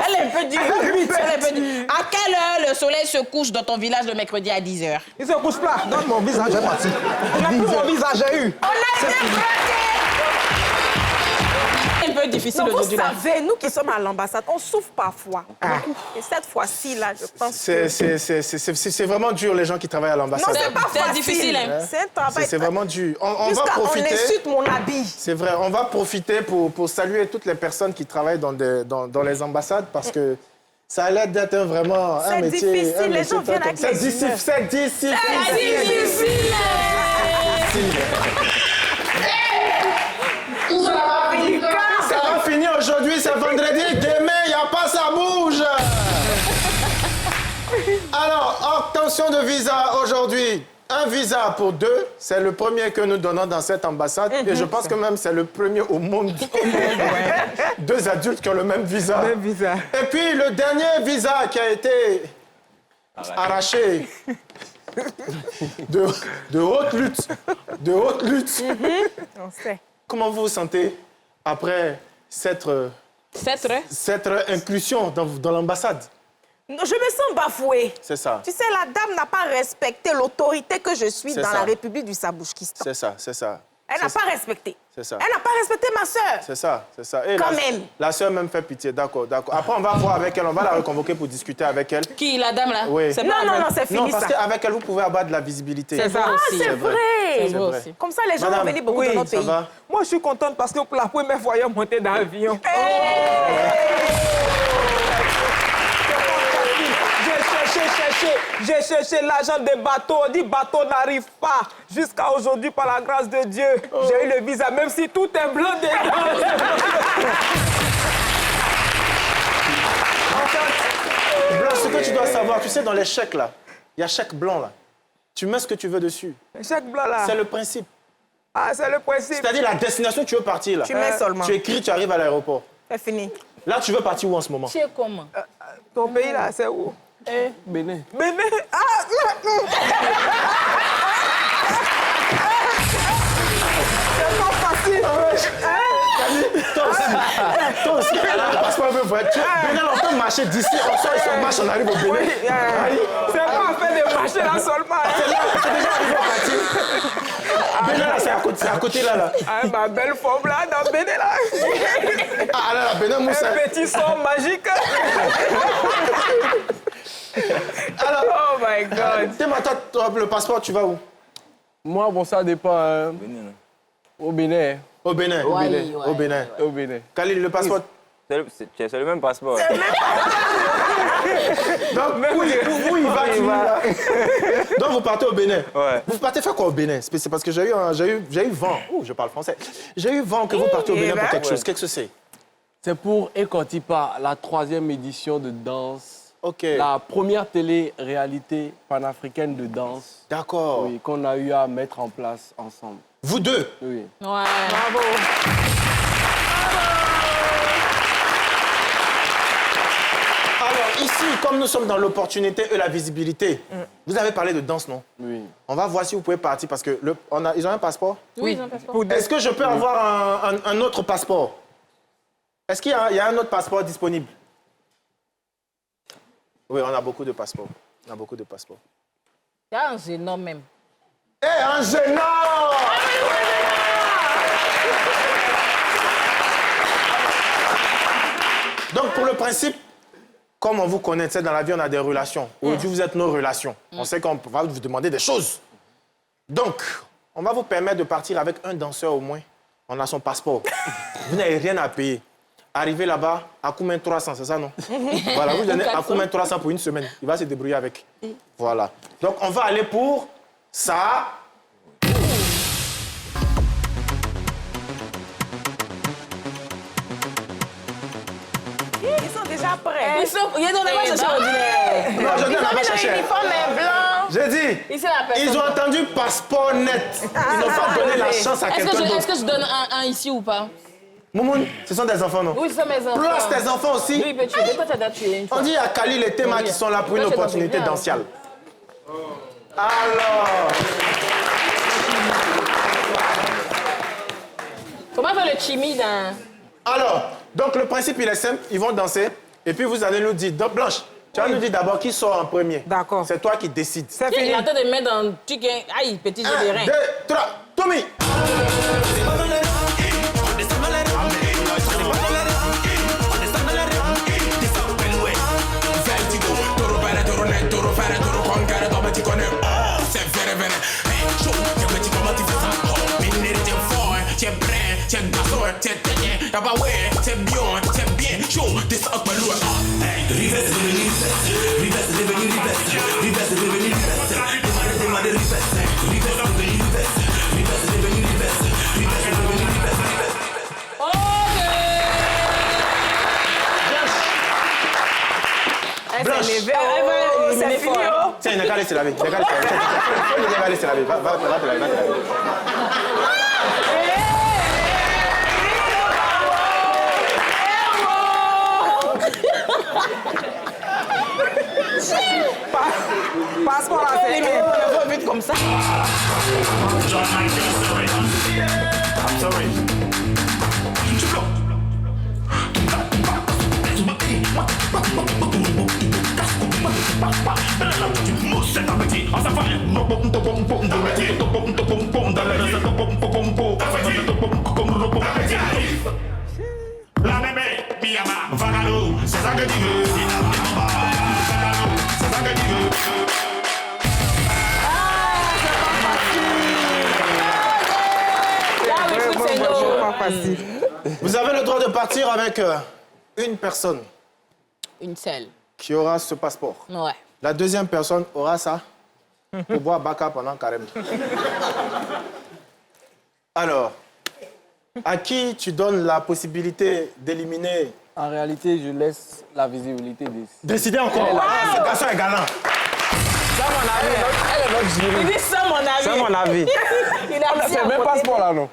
Elle est un peu dure. Vite. Elle est un peu dure. À quelle heure le soleil se couche dans ton village le mercredi à 10h? Il se couche pas. Donne mon visage, j'ai parti. Il n'a plus mon visage, j'ai eu. On a été braqués. C'est un peu difficile Non, vous aujourd'hui. là. savez, nous qui sommes à l'ambassade, on souffre parfois. Et cette fois-ci, là, je pense que... C'est vraiment dur, les gens qui travaillent à Non, l'ambassade. c'est pas C'est facile. difficile, hein. C'est un travail. C'est vraiment dur. On va Jusqu'à on profiter. insulte mon habit. C'est vrai, on va profiter pour saluer toutes les personnes qui travaillent dans les ambassades parce que ça a l'air d'être vraiment un C'est métier. difficile, un les métier gens viennent top. avec C'est les difficile. humeurs. C'est difficile. Ça va finir aujourd'hui, c'est vendredi. Demain, il n'y a pas, ça bouge. Alors, obtention de visa aujourd'hui. Un visa pour deux, c'est le premier que nous donnons dans cette ambassade. Et je pense que même c'est le premier au monde. Deux adultes qui ont le même visa. Même visa. Et puis le dernier visa qui a été arraché de haute lutte. De haute lutte. On sait. Comment vous vous sentez après cette inclusion dans l'ambassade? Je me sens bafouée. C'est ça. Tu sais, la dame n'a pas respecté l'autorité que je suis C'est dans ça. la République du Sabouchkistan. C'est ça, c'est ça. Elle n'a pas respecté. C'est ça. Elle n'a pas respecté ma sœur. C'est ça, c'est ça. Et Quand même. La sœur même fait pitié, d'accord, d'accord. Après, on va voir avec elle, on va la reconvoquer pour discuter avec elle. Qui, la dame là? Oui. C'est Non, pas non, vrai. non, c'est Non, fini parce ça. qu'avec elle, vous pouvez avoir de la visibilité. C'est vrai Ah, aussi. c'est vrai. C'est C'est vrai vrai. aussi. Comme ça, les gens Madame, vont venir beaucoup oui, dans notre Ça pays. va? Moi, je suis contente parce que pour la première fois, il y a monté dans l'avion. J'ai cherché l'agent des bateaux. On dit bateau n'arrive pas. Jusqu'à aujourd'hui, par la grâce de Dieu, j'ai eu le visa, même si tout est blanc dedans. Blanc, ce que tu dois savoir, tu sais, dans les chèques, là, il y a chèque blanc, là. Tu mets ce que tu veux dessus. Chaque blanc là. C'est le principe. Ah, c'est le principe. C'est-à-dire la destination où tu veux partir, là. Tu mets seulement. Tu écris, tu arrives à l'aéroport. C'est fini. Là, tu veux partir où en ce moment? Tu es comment? Ton pays là, c'est où? Bénin. Bénin. Ah, c'est pas facile. Toi aussi, elle a un passeport un peu voiture. Bénin, on peut marcher d'ici, on sort, ils se marche, on arrive au Bénin. Oui, c'est pas en fait de marcher là seulement. C'est déjà arrivé au parti. Bénin, là, c'est à côté, là. Ah, ma belle forme là, dans Bénin là. Ah, là, Bénin, Moussa. Un petit son magique. Alors, Oh my God. toi, le passeport, tu vas où? Moi, bon, ça dépend. Hein. Bénin, non. Au Bénin. Au Bénin. Ouais, Bénin. ouais, Au Bénin. Au Bénin. Khalil, le passeport. C'est le même passeport. Donc, où il va, tu là? Donc, vous partez au Bénin. Ouais. Vous partez faire quoi au Bénin? C'est parce que j'ai eu vent. Ouh, je parle français. J'ai eu vent que vous partez au Bénin pour quelque chose. Qu'est-ce que c'est? C'est pour Ekotipa, la 3e édition de danse. OK. La première télé-réalité panafricaine de danse D'accord. oui, qu'on a eu à mettre en place ensemble. Vous deux? Oui. Ouais. Bravo. Alors, ici, comme nous sommes dans l'opportunité et la visibilité, vous avez parlé de danse, non? Oui. On va voir si vous pouvez partir parce que ils ont un passeport? Oui, ils ont un passeport. Est-ce que je peux avoir un autre passeport? Est-ce qu'il y a un autre passeport disponible? Oui, on a beaucoup de passeports. On a beaucoup de passeports. C'est un gênant même. Eh, un gênant! Donc, pour le principe, comme on vous connaît, tu sais, dans la vie, on a des relations. Aujourd'hui, vous êtes nos relations. On sait qu'on va vous demander des choses. Donc, on va vous permettre de partir avec un danseur au moins. On a son passeport. Vous n'avez rien à payer. Arrivez là-bas, à combien 300, c'est ça, non? Voilà, vous donnez à combien 300 pour une semaine. Il va se débrouiller avec. Voilà. Donc, on va aller pour ça. Ils sont déjà prêts. Il y a dans la marche ordinaire. Non, je viens là-bas chercher. L'uniforme est blanc. J'ai dit, Ici, la personne. ils ont entendu passeport net. Ils n'ont pas donné la chance à Est-ce quelqu'un que, d'autre. est-ce que je donne un ici ou pas? Moumoun, ce sont des enfants, non? Oui, ce sont mes enfants. Place tes enfants aussi. Oui, il peut tuer. Toi, tu as tué une fois. On dit à Kali les thémas qui sont là pour une Là, c'est dans opportunité tes biens. danciale. Alors, Comment faire le timide hein? donc le principe, il est simple. Ils vont danser. Et puis, vous allez nous dire, donc Blanche, tu vas nous dire d'abord qui sort en premier. D'accord. C'est toi qui décides. C'est Il fini. est en train de mettre dans le truc. Aïe, petit jeu de 1, rein. 2, 3, Tommy. Blanche. C'est fini. Oh. Tiens, il n'a qu'à aller se laver. Il n'a qu'à aller se laver. Il n'a qu'à aller se laver. Va te laver, va te laver. Passeport là, c'est fini. On va vite comme ça. I'm sorry. La bébé, Piyama, Vagalo, c'est ça que tu veux. C'est ça que tu veux. Vous avez le droit de partir avec une personne Une seule. qui aura ce passeport. Ouais. La deuxième personne aura ça pour boire Baka pendant carême. Alors, à qui tu donnes la possibilité d'éliminer? En réalité, je laisse la visibilité des... Décider encore. Ah, ce garçon est galant. Ça, mon avis. Elle est notre jury. Il dit ça, mon avis. C'est mon avis. Il a C'est même passeport là, non?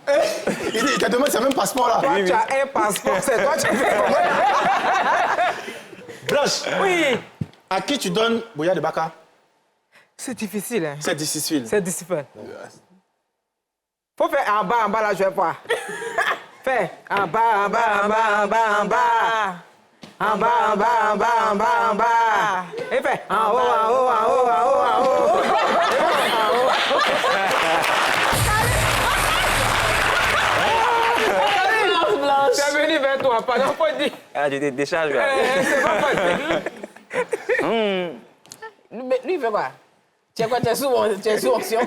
Il dit, il t'a demandé, c'est même passeport-là. Toi, tu as un passeport, c'est toi qui fais comment? Blanche, Oui. à qui tu donnes Bouya de Baka? C'est difficile, hein. C'est difficile. C'est difficile. Faut faire en bas, là, je vais pas. Fais en bas, en bas, en bas, en bas, en bas. En bas, en bas, en bas, en bas, en bas. Et fais en haut, en haut, en haut, en haut, en haut. C'est venu vers toi, pas non, pas dit. Ah, j'ai des décharges là. C'est pas facile. Lui, il fait quoi? Tu es quoi? Tu es sous option.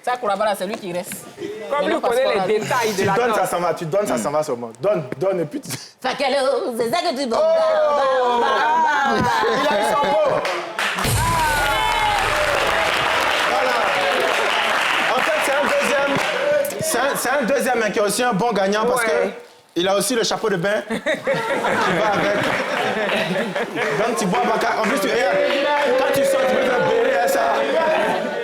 Ça, Kourabala, c'est lui qui reste. Comme lui connaît les détails de Tu la donnes, danse. ça s'en va. Tu donnes, ça s'en va seulement. Donne et puis... Fakalo, c'est ça que tu veux. Il a eu son mot. Voilà. En fait, c'est un deuxième hein, qui est aussi un bon gagnant parce que il a aussi le chapeau de bain qui va avec. Donc tu bois Baka. En plus, tu regardes. Quand tu sors, tu peux te bérer à ça.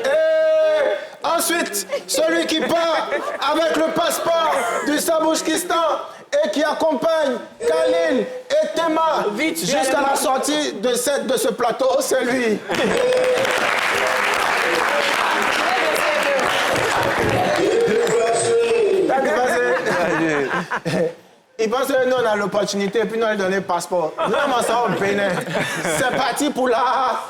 Et ensuite, celui qui part avec le passeport du Samoujkistan et qui accompagne Khalil et Tema jusqu'à la sortie de ce plateau, c'est lui. Il pense que nous, on a l'opportunité et puis nous, on lui donne le passeport. Nous, on s'en va au Bénin. C'est parti pour la...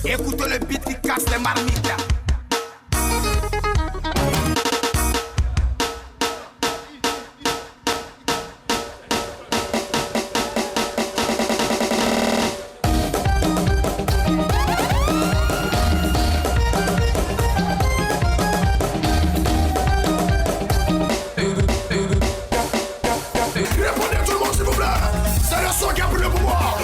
Écoute le beat qui casse les marmites. Répondez tout le monde s'il vous plaît. C'est le son qui a pris le pouvoir.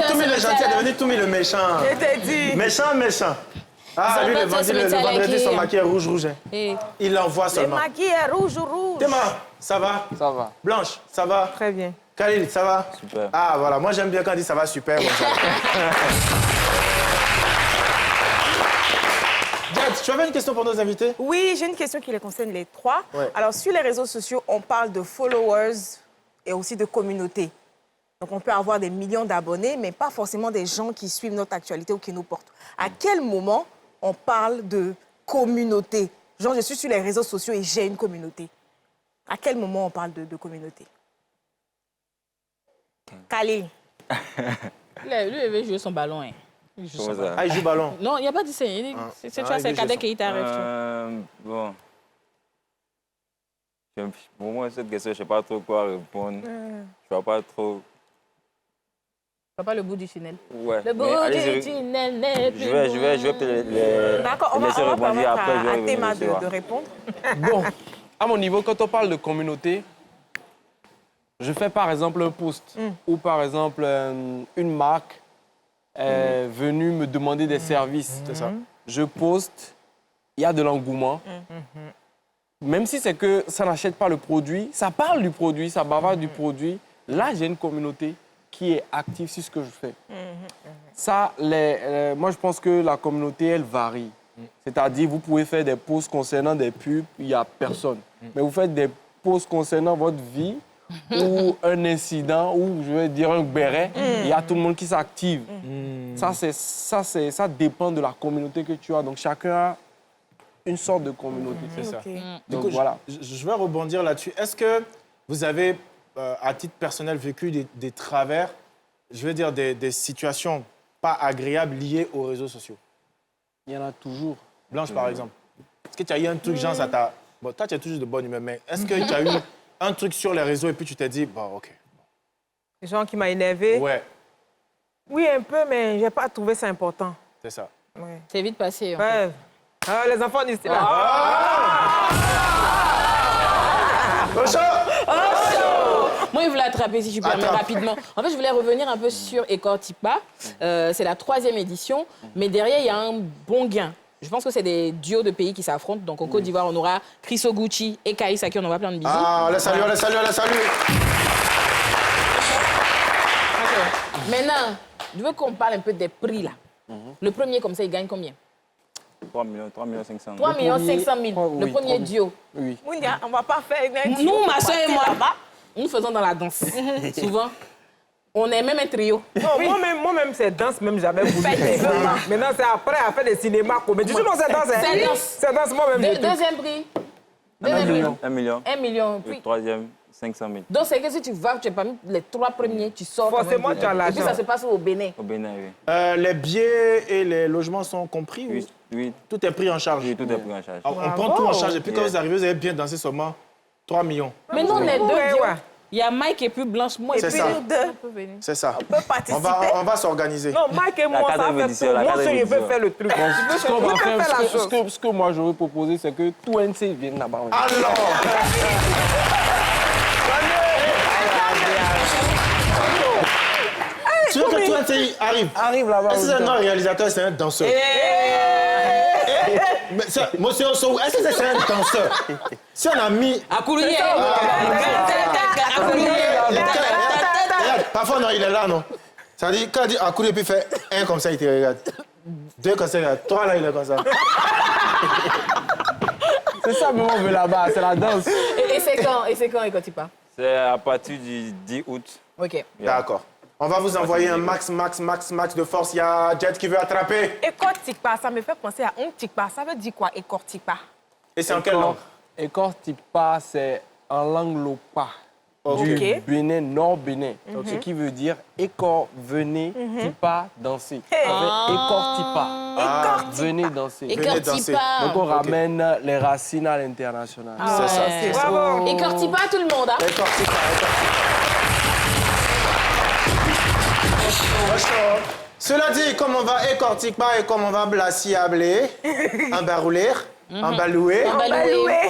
Toumi le gentil est devenu Toumi le méchant. Je t'ai dit. Méchant. Ah, lui, le vendredi, son maquillage rouge. Hein. Il l'envoie Le seulement. maquillage rouge. Théma, ça va? Ça va. Blanche, ça va? Très bien. Khalil, ça va? Super. Ah, voilà. Moi, j'aime bien quand on dit ça va super. Bon, ça. Jade, tu avais une question pour nos invités? Oui, j'ai une question qui les concerne les trois. Ouais. Alors, sur les réseaux sociaux, on parle de followers et aussi de communauté. Donc, on peut avoir des millions d'abonnés, mais pas forcément des gens qui suivent notre actualité ou qui nous portent. À quel moment on parle de communauté? Genre, je suis sur les réseaux sociaux et j'ai une communauté. À quel moment on parle de communauté? Khalil. Lui, il veut jouer son ballon. Hein. Il joue son ballon. Ah, il joue ballon. Non, il n'y a pas dit ça. C'est tu vois, c'est Cadet qui t'arrive. Bon. Pour moi, cette question, je ne sais pas trop quoi répondre. Je ne vois pas trop. Tu vois pas le bout du tunnel. Ouais. Le bout du tunnel n'est plus Je vais peut-être les D'accord, on va laisser rebondir permettre après. à Théma de répondre. Bon, à mon niveau, quand on parle de communauté, je fais par exemple un post ou par exemple une marque est venue me demander des services. C'est ça. Je poste, il y a de l'engouement. Même si c'est que ça n'achète pas le produit, ça parle du produit, ça bavarde du produit. Là, j'ai une communauté qui est active sur ce que je fais. Ça, moi, je pense que la communauté, elle varie. C'est-à-dire, vous pouvez faire des posts concernant des pubs, il n'y a personne. Mais vous faites des posts concernant votre vie ou un incident, ou je vais dire un béret, il y a tout le monde qui s'active. Ça dépend de la communauté que tu as. Donc chacun a une sorte de communauté. C'est ça. Donc coup, voilà. Je vais rebondir là-dessus. Est-ce que vous avez, à titre personnel, vécu des travers, je veux dire des situations pas agréables liées aux réseaux sociaux? Il y en a toujours. Blanche, par exemple. Est-ce que tu as eu un truc, genre, ça t'a... Bon, toi, tu as toujours de bonne humeur, mais est-ce que tu as eu un truc sur les réseaux et puis tu t'es dit, bon, OK. Les gens qui m'ont énervé. Ouais, Oui, un peu, mais je n'ai pas trouvé ça important. c'est ça. Ouais. C'est vite passé. En fait. Ouais. Ah, les enfants d'ici là. Moi, je voulais attraper, si tu permets, rapidement. En fait, je voulais revenir un peu sur Ekortipa. C'est la 3e édition, mais derrière, il y a un bon gain. Je pense que c'est des duos de pays qui s'affrontent. Donc, au Côte d'Ivoire, on aura Chris Oguchi et Kaïs, à qui on envoie plein de bisous. Ah, on les salue, on les salue, on les salue. Maintenant, je veux qu'on parle un peu des prix, là. Le premier, comme ça, il gagne combien? 3 500 000. 3 500 000. Le premier duo. Oui. Moundia, on va pas faire une Nous, ma soeur et moi, nous faisons dans la danse. Souvent, on est même un trio. Non, moi-même, c'est danse, même jamais voulu. Maintenant, c'est après, à faire des cinémas, comédie. Tu sais, non, c'est danse, hein? C'est danse. C'est danse, moi-même. Deuxième prix. 1 million. 1 million. Le Puis, troisième, 500 000. donc, c'est que si tu vas, tu es parmi les 3 premiers, tu sors. Forcément, tu as Et l'argent. puis, ça se passe au Bénin. Au Bénin, oui. Les billets et les logements sont compris ou Oui, tout est pris en charge? oui, tout est pris en charge. Alors, on prend tout en charge et puis quand vous arrivez, vous avez bien dansé seulement 3 millions. Mais nous, on est deux Ouais, duos. ouais. Il y a Mike et puis Blanche, moi et C'est puis ça. nous deux. C'est ça. On peut participer. On va s'organiser. Non, Mike et moi, ça quatrième fait édition, tout. la Moi, quatrième je veux édition. faire le truc. Ce qu'on va faire, faire la chose. ce que moi j'aurais proposé, c'est que tout NC vienne là-bas. Alors tu veux que tout un pays arrive là-bas. Est-ce que c'est un réalisateur, c'est un danseur? Mais ça, monsieur Osso, est-ce que c'est un danseur? Si on a mis... Akourouye. Regarde, parfois, non, il est là, non? Ça dit, quand il dit Akourouye, puis il fait un comme ça, il te regarde. 2 comme ça, il regarde. 3 là, il est comme ça. C'est ça, mais on veut là-bas, c'est la danse. Et c'est quand Ekortipa? C'est à partir du 10 août. OK. D'accord. On va vous envoyer un max de force. Il y a Jet qui veut attraper. Ekortipa, ça me fait penser à un tikpa. Ça veut dire quoi, Ekortipa? Et c'est en quelle langue? Ekortipa, c'est en langue lopa. Du Bénin, Nord-Bénin. Ce qui veut dire Ekor, venez, Tipa, danser. Ekortipa. Venez danser. Ekortipa. Donc on ramène les racines à l'international. C'est ça. Bravo. Ekortipa, tout le monde. Hein? Ekortipa. Cela dit, comme on va Ekortipa et comme on va blassiabler, embarouler, embalouer,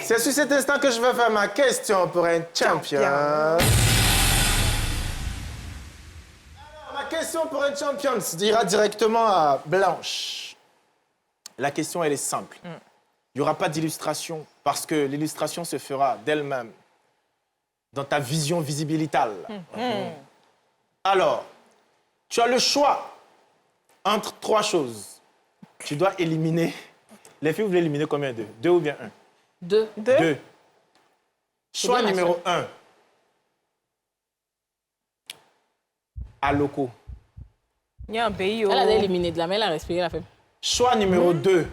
c'est sur cet instant que je vais faire ma question pour un champion. Alors, ma question pour un champion ira directement à Blanche. La question, elle est simple. Il n'y aura pas d'illustration parce que l'illustration se fera d'elle-même dans ta vision visibilitale. Alors, tu as le choix entre 3 choses. Tu dois éliminer... Les filles, vous voulez éliminer combien d'eux? 2 ou bien 1? 2. 2. Choix numéro 1. Aloko. Il y a un pays Elle a éliminé de la main, elle a respiré, elle a fait. Choix numéro 2.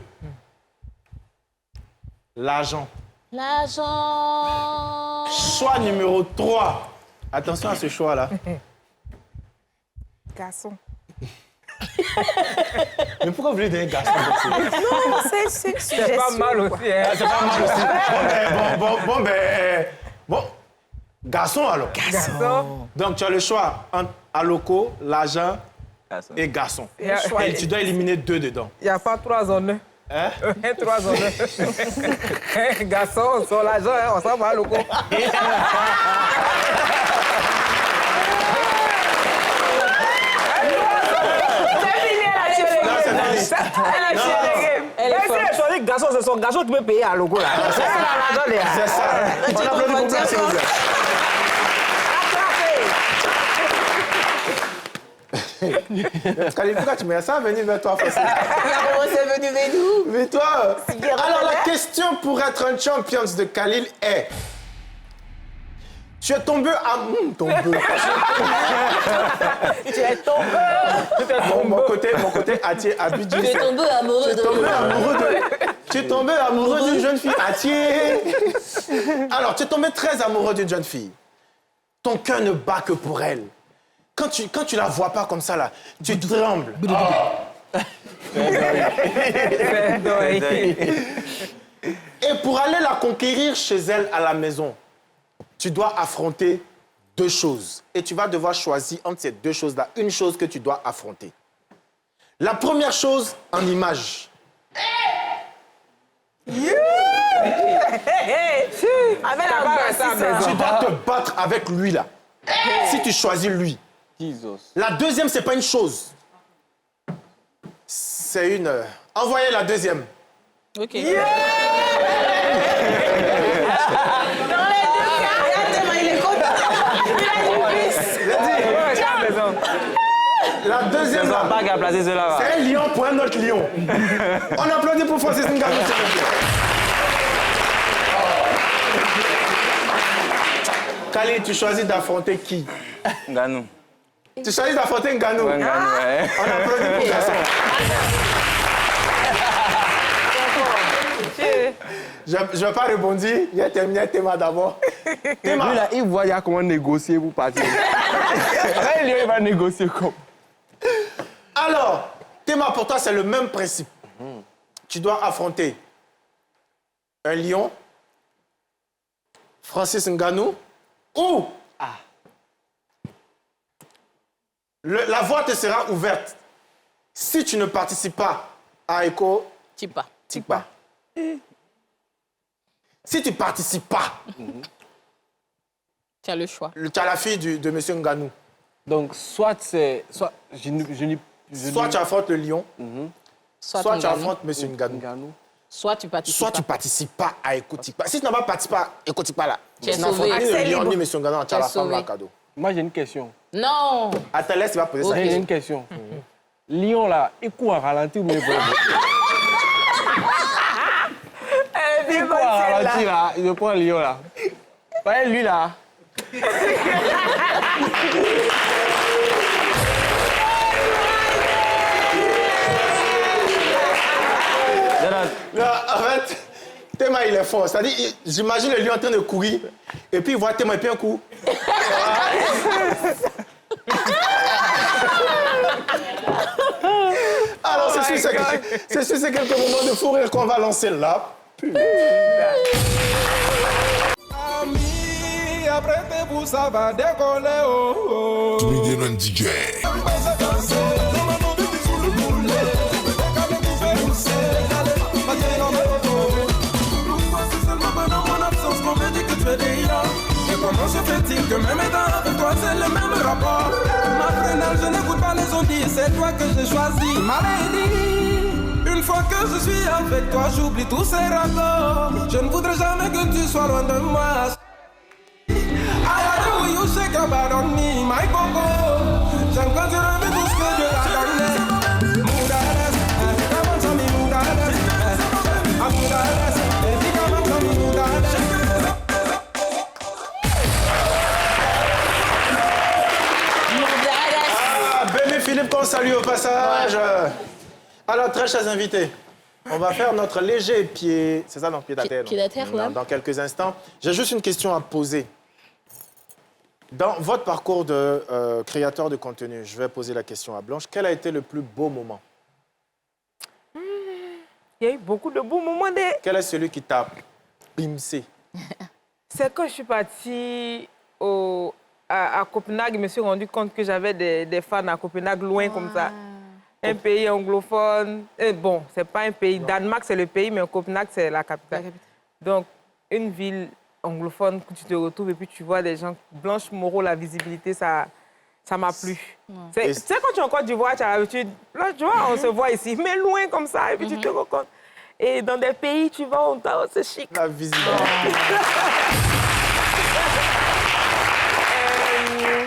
L'argent. L'argent. Choix numéro 3. Attention à ce choix-là. Garçon. Mais pourquoi vous voulez donner garçon? Non, c'est C'est pas mal aussi. Hein. C'est pas mal aussi. Bon, garçon alors. Garçon. Donc tu as le choix entre Aloko, l'argent et garçon. Et tu dois éliminer 2 dedans. il n'y a pas 3 zones. Hein? 3 zones. Garçon, sur l'argent, hein, on s'en va, loco. Elle est forte. Si elle garçon, c'est son garçon qui peut payer à logo là. C'est ça. On applaudit pour Blanche, s'il vous plaît. Khalil, pourquoi tu mets ça venir vers toi, facile? Comment c'est venu vers nous? Mais toi... Alors, la question pour être un champion de Khalil est... Tu es tombé à... tombé. Tu es tombé. Mon côté Atié Abidjan. Tu es tombé amoureux de... Tu es tombé amoureux d'une jeune fille Atié. Alors, tu es tombé très amoureux d'une jeune fille. Ton cœur ne bat que pour elle. Quand tu la vois pas comme ça, là, tu trembles. Et pour aller la conquérir chez elle à la maison, tu dois affronter 2 choses. Et tu vas devoir choisir entre ces 2 choses-là, une chose que tu dois affronter. La première chose, en image. Avec la basse, Tu dois te battre avec lui, là. Si tu choisis lui. Jesus. La deuxième, c'est pas une chose. C'est une... Envoyez la deuxième. OK. Dans les 2 cas, il est content. Il a du plus. La deuxième, là, Pas qu'à placer cela. c'est un lion pour un autre lion. On applaudit pour Francis Ngannou, s'il vous plaît. Khalid, tu choisis d'affronter qui? Ngannou. Tu choisis d'affronter Ngannou. Ouais, Ngannou, ouais. On applaudit pour garçon. Je ne vais pas rebondir. Il a terminé Théma d'abord. Théma. Lui, là, il voit comment négocier pour partir. Lui, il va négocier comme. Alors, Théma, pour toi, c'est le même principe. Tu dois affronter un lion, Francis Ngannou, ou la voie te sera ouverte. Si tu ne participes pas à Eko Tipa. Tikpa. Si tu ne participes pas, Tu as le choix. tu as la fille de M. Ngannou. Donc, soit c'est. Soit Soit tu affrontes le lion, soit tu Ngannou. affrontes M. Ngannou. Ngannou. Soit tu participes. Soit tu ne participes pas à Eko Tikpa. Si tu n'as pas participé à Eko Tikpa, là, Tu es tu n'affrontes sauvé. ni le Accès lion libre. ni M. Ngannou, tu as es la femme là, sauvé. cadeau. Moi, j'ai une question. Non. Attends, laisse, il va poser sa J'ai question. une question. Lion, là, il court à ralenti ou bien Elle est bien il bonne, court à celle-là. ralenti, là. Je prends le lion, là. Voyez, lui, là. Non, en fait, Théma, il est fort. C'est-à-dire, j'imagine le lion en train de courir, et puis il voit Théma, et puis un coup. Alors, c'est sûr, c'est quelques moments de fou rire qu'on va lancer là. Ami, apprêtez-vous, ça va décoller, oh, oh. Comedian DJ. Comment se fait-il que même étant avec toi c'est le même rapport? Ma prénale, je n'écoute pas les autres, c'est toi que j'ai choisi. Ma lady, une fois que je suis avec toi, j'oublie tous ces rapports. Je ne voudrais jamais que tu sois loin de moi. I adore you, shake your body on me, my coco. J'aime quand tu revis tout ce que Dieu t'a donné. Moudades, come on, tell me moudades. Moudades, baby, come on, tell me moudades. Béné Philippe, qu'on salue au passage. Alors, très chers invités, on va faire notre léger pied... C'est ça, non, pied à terre, non? Pied à terre, là. Dans quelques instants. J'ai juste une question à poser. Dans votre parcours de créateur de contenu, je vais poser la question à Blanche. Quel a été le plus beau moment? Il y a eu beaucoup de beaux moments. Quel est celui qui t'a bimsé? C'est quand je suis partie à Copenhague, je me suis rendu compte que j'avais des fans à Copenhague, loin comme ça. Un pays anglophone. Bon, c'est pas un pays. Danemark, c'est le pays, mais Copenhague, c'est la capitale. Donc, une ville anglophone où tu te retrouves et puis tu vois des gens. Blanche Moreau, la visibilité, ça m'a plu. Tu sais, quand tu es en Côte d'Ivoire, tu as l'habitude. Là, tu vois, on se voit ici, mais loin comme ça, et puis tu te rends compte. Et dans des pays, tu vas, c'est chic. La visibilité.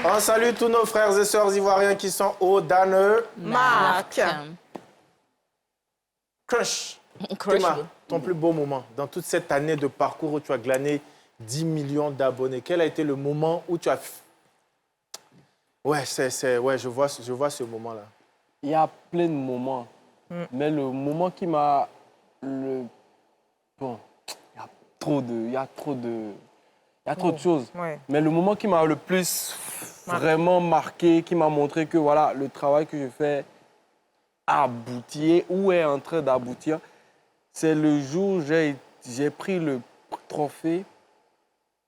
On salue tous nos frères et sœurs ivoiriens qui sont au Marc. Crush. Crush. Théma, ton plus beau moment dans toute cette année de parcours où tu as glané 10 millions d'abonnés. Quel a été le moment où tu as... Ouais, je vois ce moment-là. Il y a plein de moments. Mais le moment qui m'a... Bon, il y a trop de choses. Ouais. Mais le moment qui m'a le plus vraiment marqué, qui m'a montré que voilà, le travail que je fais a abouti ou est en train d'aboutir, c'est le jour où j'ai pris le trophée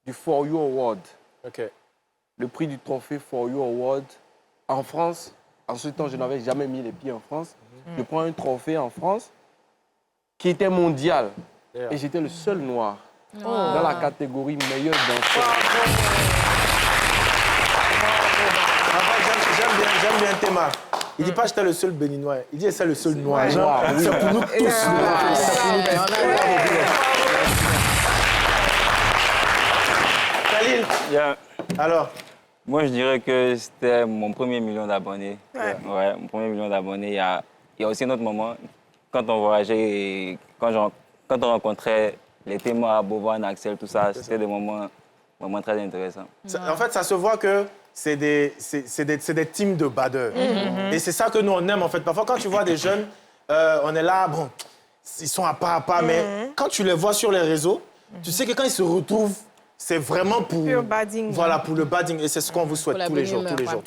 du For You Award. OK. Le prix du trophée For You Award en France. En ce temps, je n'avais jamais mis les pieds en France. Je prends un trophée en France qui était mondial. Et j'étais le seul noir dans la catégorie meilleur danseur. J'aime bien Théma. Il dit pas j'étais le seul béninois. Il dit c'est le seul noir. Ouais. Genre, Oui. c'est pour nous tous. Khalil, alors Moi, je dirais que c'était mon premier million d'abonnés. Ouais, mon premier million d'abonnés. Il y a aussi un autre moment, quand on voyageait et quand on rencontrait les Théma, Bovan, Axel, tout ça, c'était des moments vraiment très intéressants. En fait, ça se voit que c'est des teams de badeurs. Et c'est ça que nous, on aime, en fait. Parfois, quand tu vois des jeunes, on est là, bon, ils sont à pas, mais quand tu les vois sur les réseaux, tu sais que quand ils se retrouvent, c'est vraiment pour... Pure badding. Voilà, pour le badding. Et c'est ce qu'on vous souhaite tous les jours, tous les jours.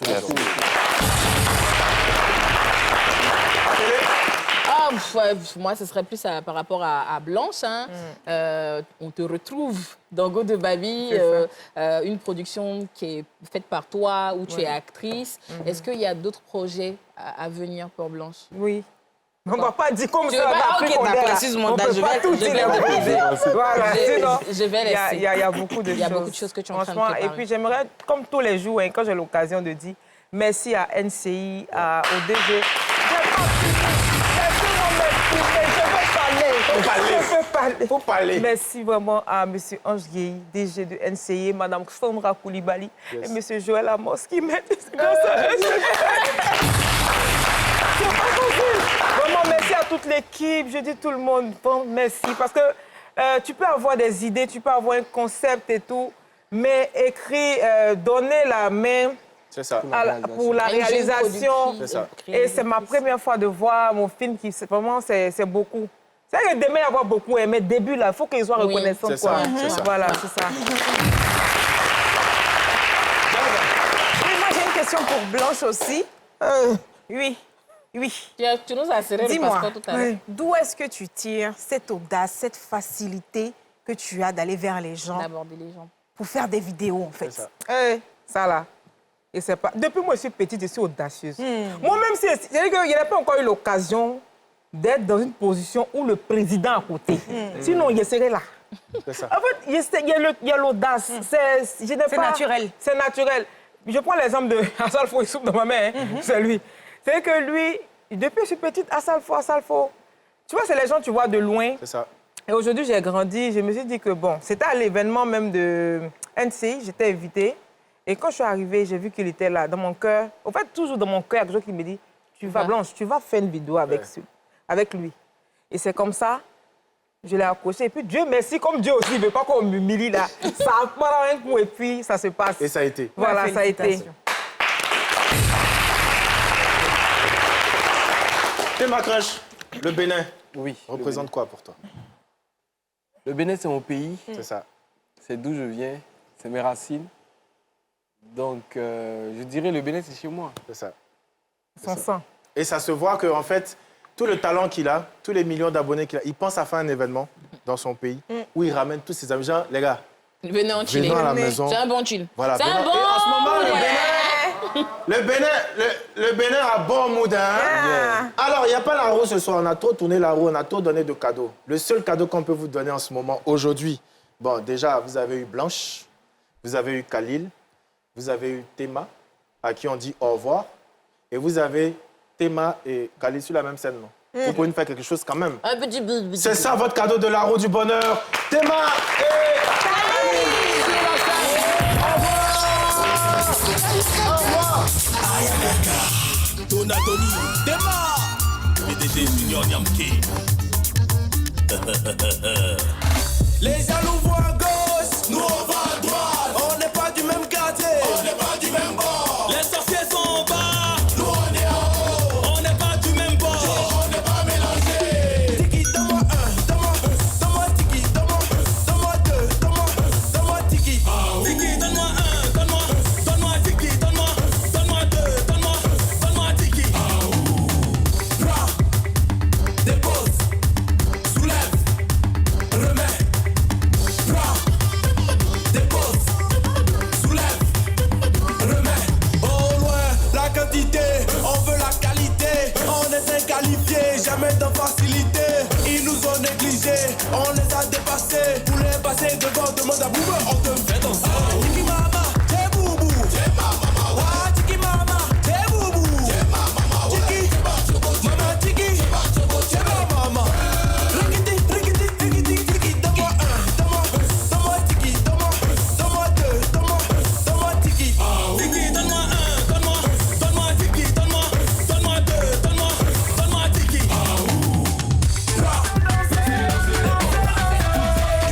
Moi, ce serait plus par rapport à Blanche. Hein. On te retrouve dans Go de Baby, une production qui est faite par toi, où tu es actrice. Est-ce qu'il y a d'autres projets à venir pour Blanche? Oui. On ne va pas dire comme ça. Ok, d'accord, excuse-moi. On ne peut pas tout dire. Voilà, je vais laisser. Il y a beaucoup de choses. Il y a beaucoup de choses que tu es en train de préparer. Et puis, j'aimerais, comme tous les jours, quand j'ai l'occasion de dire merci à NCI, au DG. Faut parler. Merci vraiment à M. Ange Gueye, DG de NCI, Mme Sandra Koulibaly et M. Joël Amos qui m'aident. C'est grâce à eux. Vraiment, merci à toute l'équipe. Je dis tout le monde, bon, merci. Parce que tu peux avoir des idées, tu peux avoir un concept et tout, mais écrire, donner la main pour la réalisation. Et c'est ma première fois de voir mon film qui, vraiment, c'est beaucoup. C'est vrai que demain, il va y avoir beaucoup, mais début, là, il faut qu'ils soient reconnaissants. C'est ça. Voilà, c'est ça. Oui, moi, j'ai une question pour Blanche aussi. Oui. Tu nous as serré le passeport tout à l'heure. D'où est-ce que tu tires cette audace, cette facilité que tu as d'aller vers les gens, d'aborder les gens, pour faire des vidéos, en fait? Ça là. Et c'est pas... Depuis moi, je suis petite, je suis audacieuse. Moi-même, c'est-à-dire qu'il n'y a pas encore eu l'occasion d'être dans une position où le président à côté. Sinon, il serait là. C'est ça. En fait, il y a l'audace. C'est naturel. C'est naturel. Je prends l'exemple de Asalfo Issouf dans ma main. C'est lui. C'est que lui, depuis que je suis petite, Asalfo. Tu vois, c'est les gens que tu vois de loin. C'est ça. Et aujourd'hui, j'ai grandi. Je me suis dit que, bon, c'était à l'événement même de NCI. J'étais invitée. Et quand je suis arrivée, j'ai vu qu'il était là, dans mon cœur. En fait, toujours dans mon cœur, il y a quelque chose qui me dit, Blanche, tu vas faire une vidéo avec lui. Et c'est comme ça, je l'ai accroché. Et puis, Dieu merci, comme Dieu aussi, il ne veut pas qu'on m'humilie là. Ça prend un coup et puis ça se passe. Et ça a été. Voilà, ça a été. Théma Crush, le Bénin. Oui. Représente quoi pour toi? Le Bénin, c'est mon pays. C'est ça. C'est d'où je viens. C'est mes racines. Donc, je dirais le Bénin, c'est chez moi. C'est ça. Son sang. Et ça se voit qu'en fait, tout le talent qu'il a, tous les millions d'abonnés qu'il a, il pense à faire un événement dans son pays où il ramène tous ses amis. Genre, les gars, venez en Chili. venons à la maison. C'est un bon chill. Voilà, c'est un bon. Et en ce moment, le Bénin a bon mood. Hein? Alors, il n'y a pas la roue ce soir. On a trop tourné la roue, on a trop donné de cadeaux. Le seul cadeau qu'on peut vous donner en ce moment, aujourd'hui, bon, déjà, vous avez eu Blanche, vous avez eu Khalil, vous avez eu Théma, à qui on dit au revoir. Et vous avez Théma et Khalil sur la même scène, non? Vous pouvez nous faire quelque chose quand même. Un petit peu. C'est ça votre cadeau de la roue du bonheur. Théma et Khalil sur la scène. Au revoir. Donatoni, Théma, PDG Junior Nyamke. Les jaloux voient gauche, nous facilités. Ils nous ont négligés, on les a dépassés. Pour les passer devant, demande à Booba, on te fait danser. Tiki mama, t'es boubou. T'es ma maman, ouais. Tiki mama, t'es boubou. T'es ma maman, ouais. Tiki, mama, tiki, t'es ma maman. Rikiti, rikiti, rikiti, tiki, donne-moi un, donne-moi tiki, donne-moi deux, donne-moi tiki. Tiki, donne-moi un, donne-moi tiki, donne-moi deux, donne-moi tiki.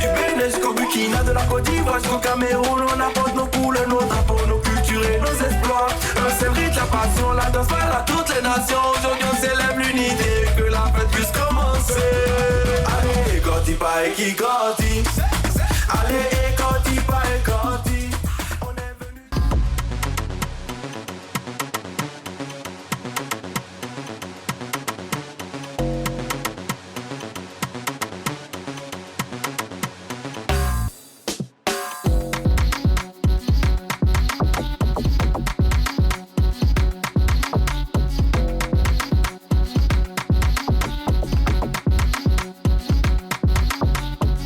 Du Bénin jusqu'au Burkina, de la Côte d'Ivoire jusqu'au Cameroun, on apporte nos couleurs, nos drapeaux, nos cultures et nos exploits. Un seul rythme, la passion, la danse parle à toutes les nations. Aujourd'hui on célèbre l'unité, que la fête puisse commencer. Allez, Goti, pas qui Goti. Allez, Goti.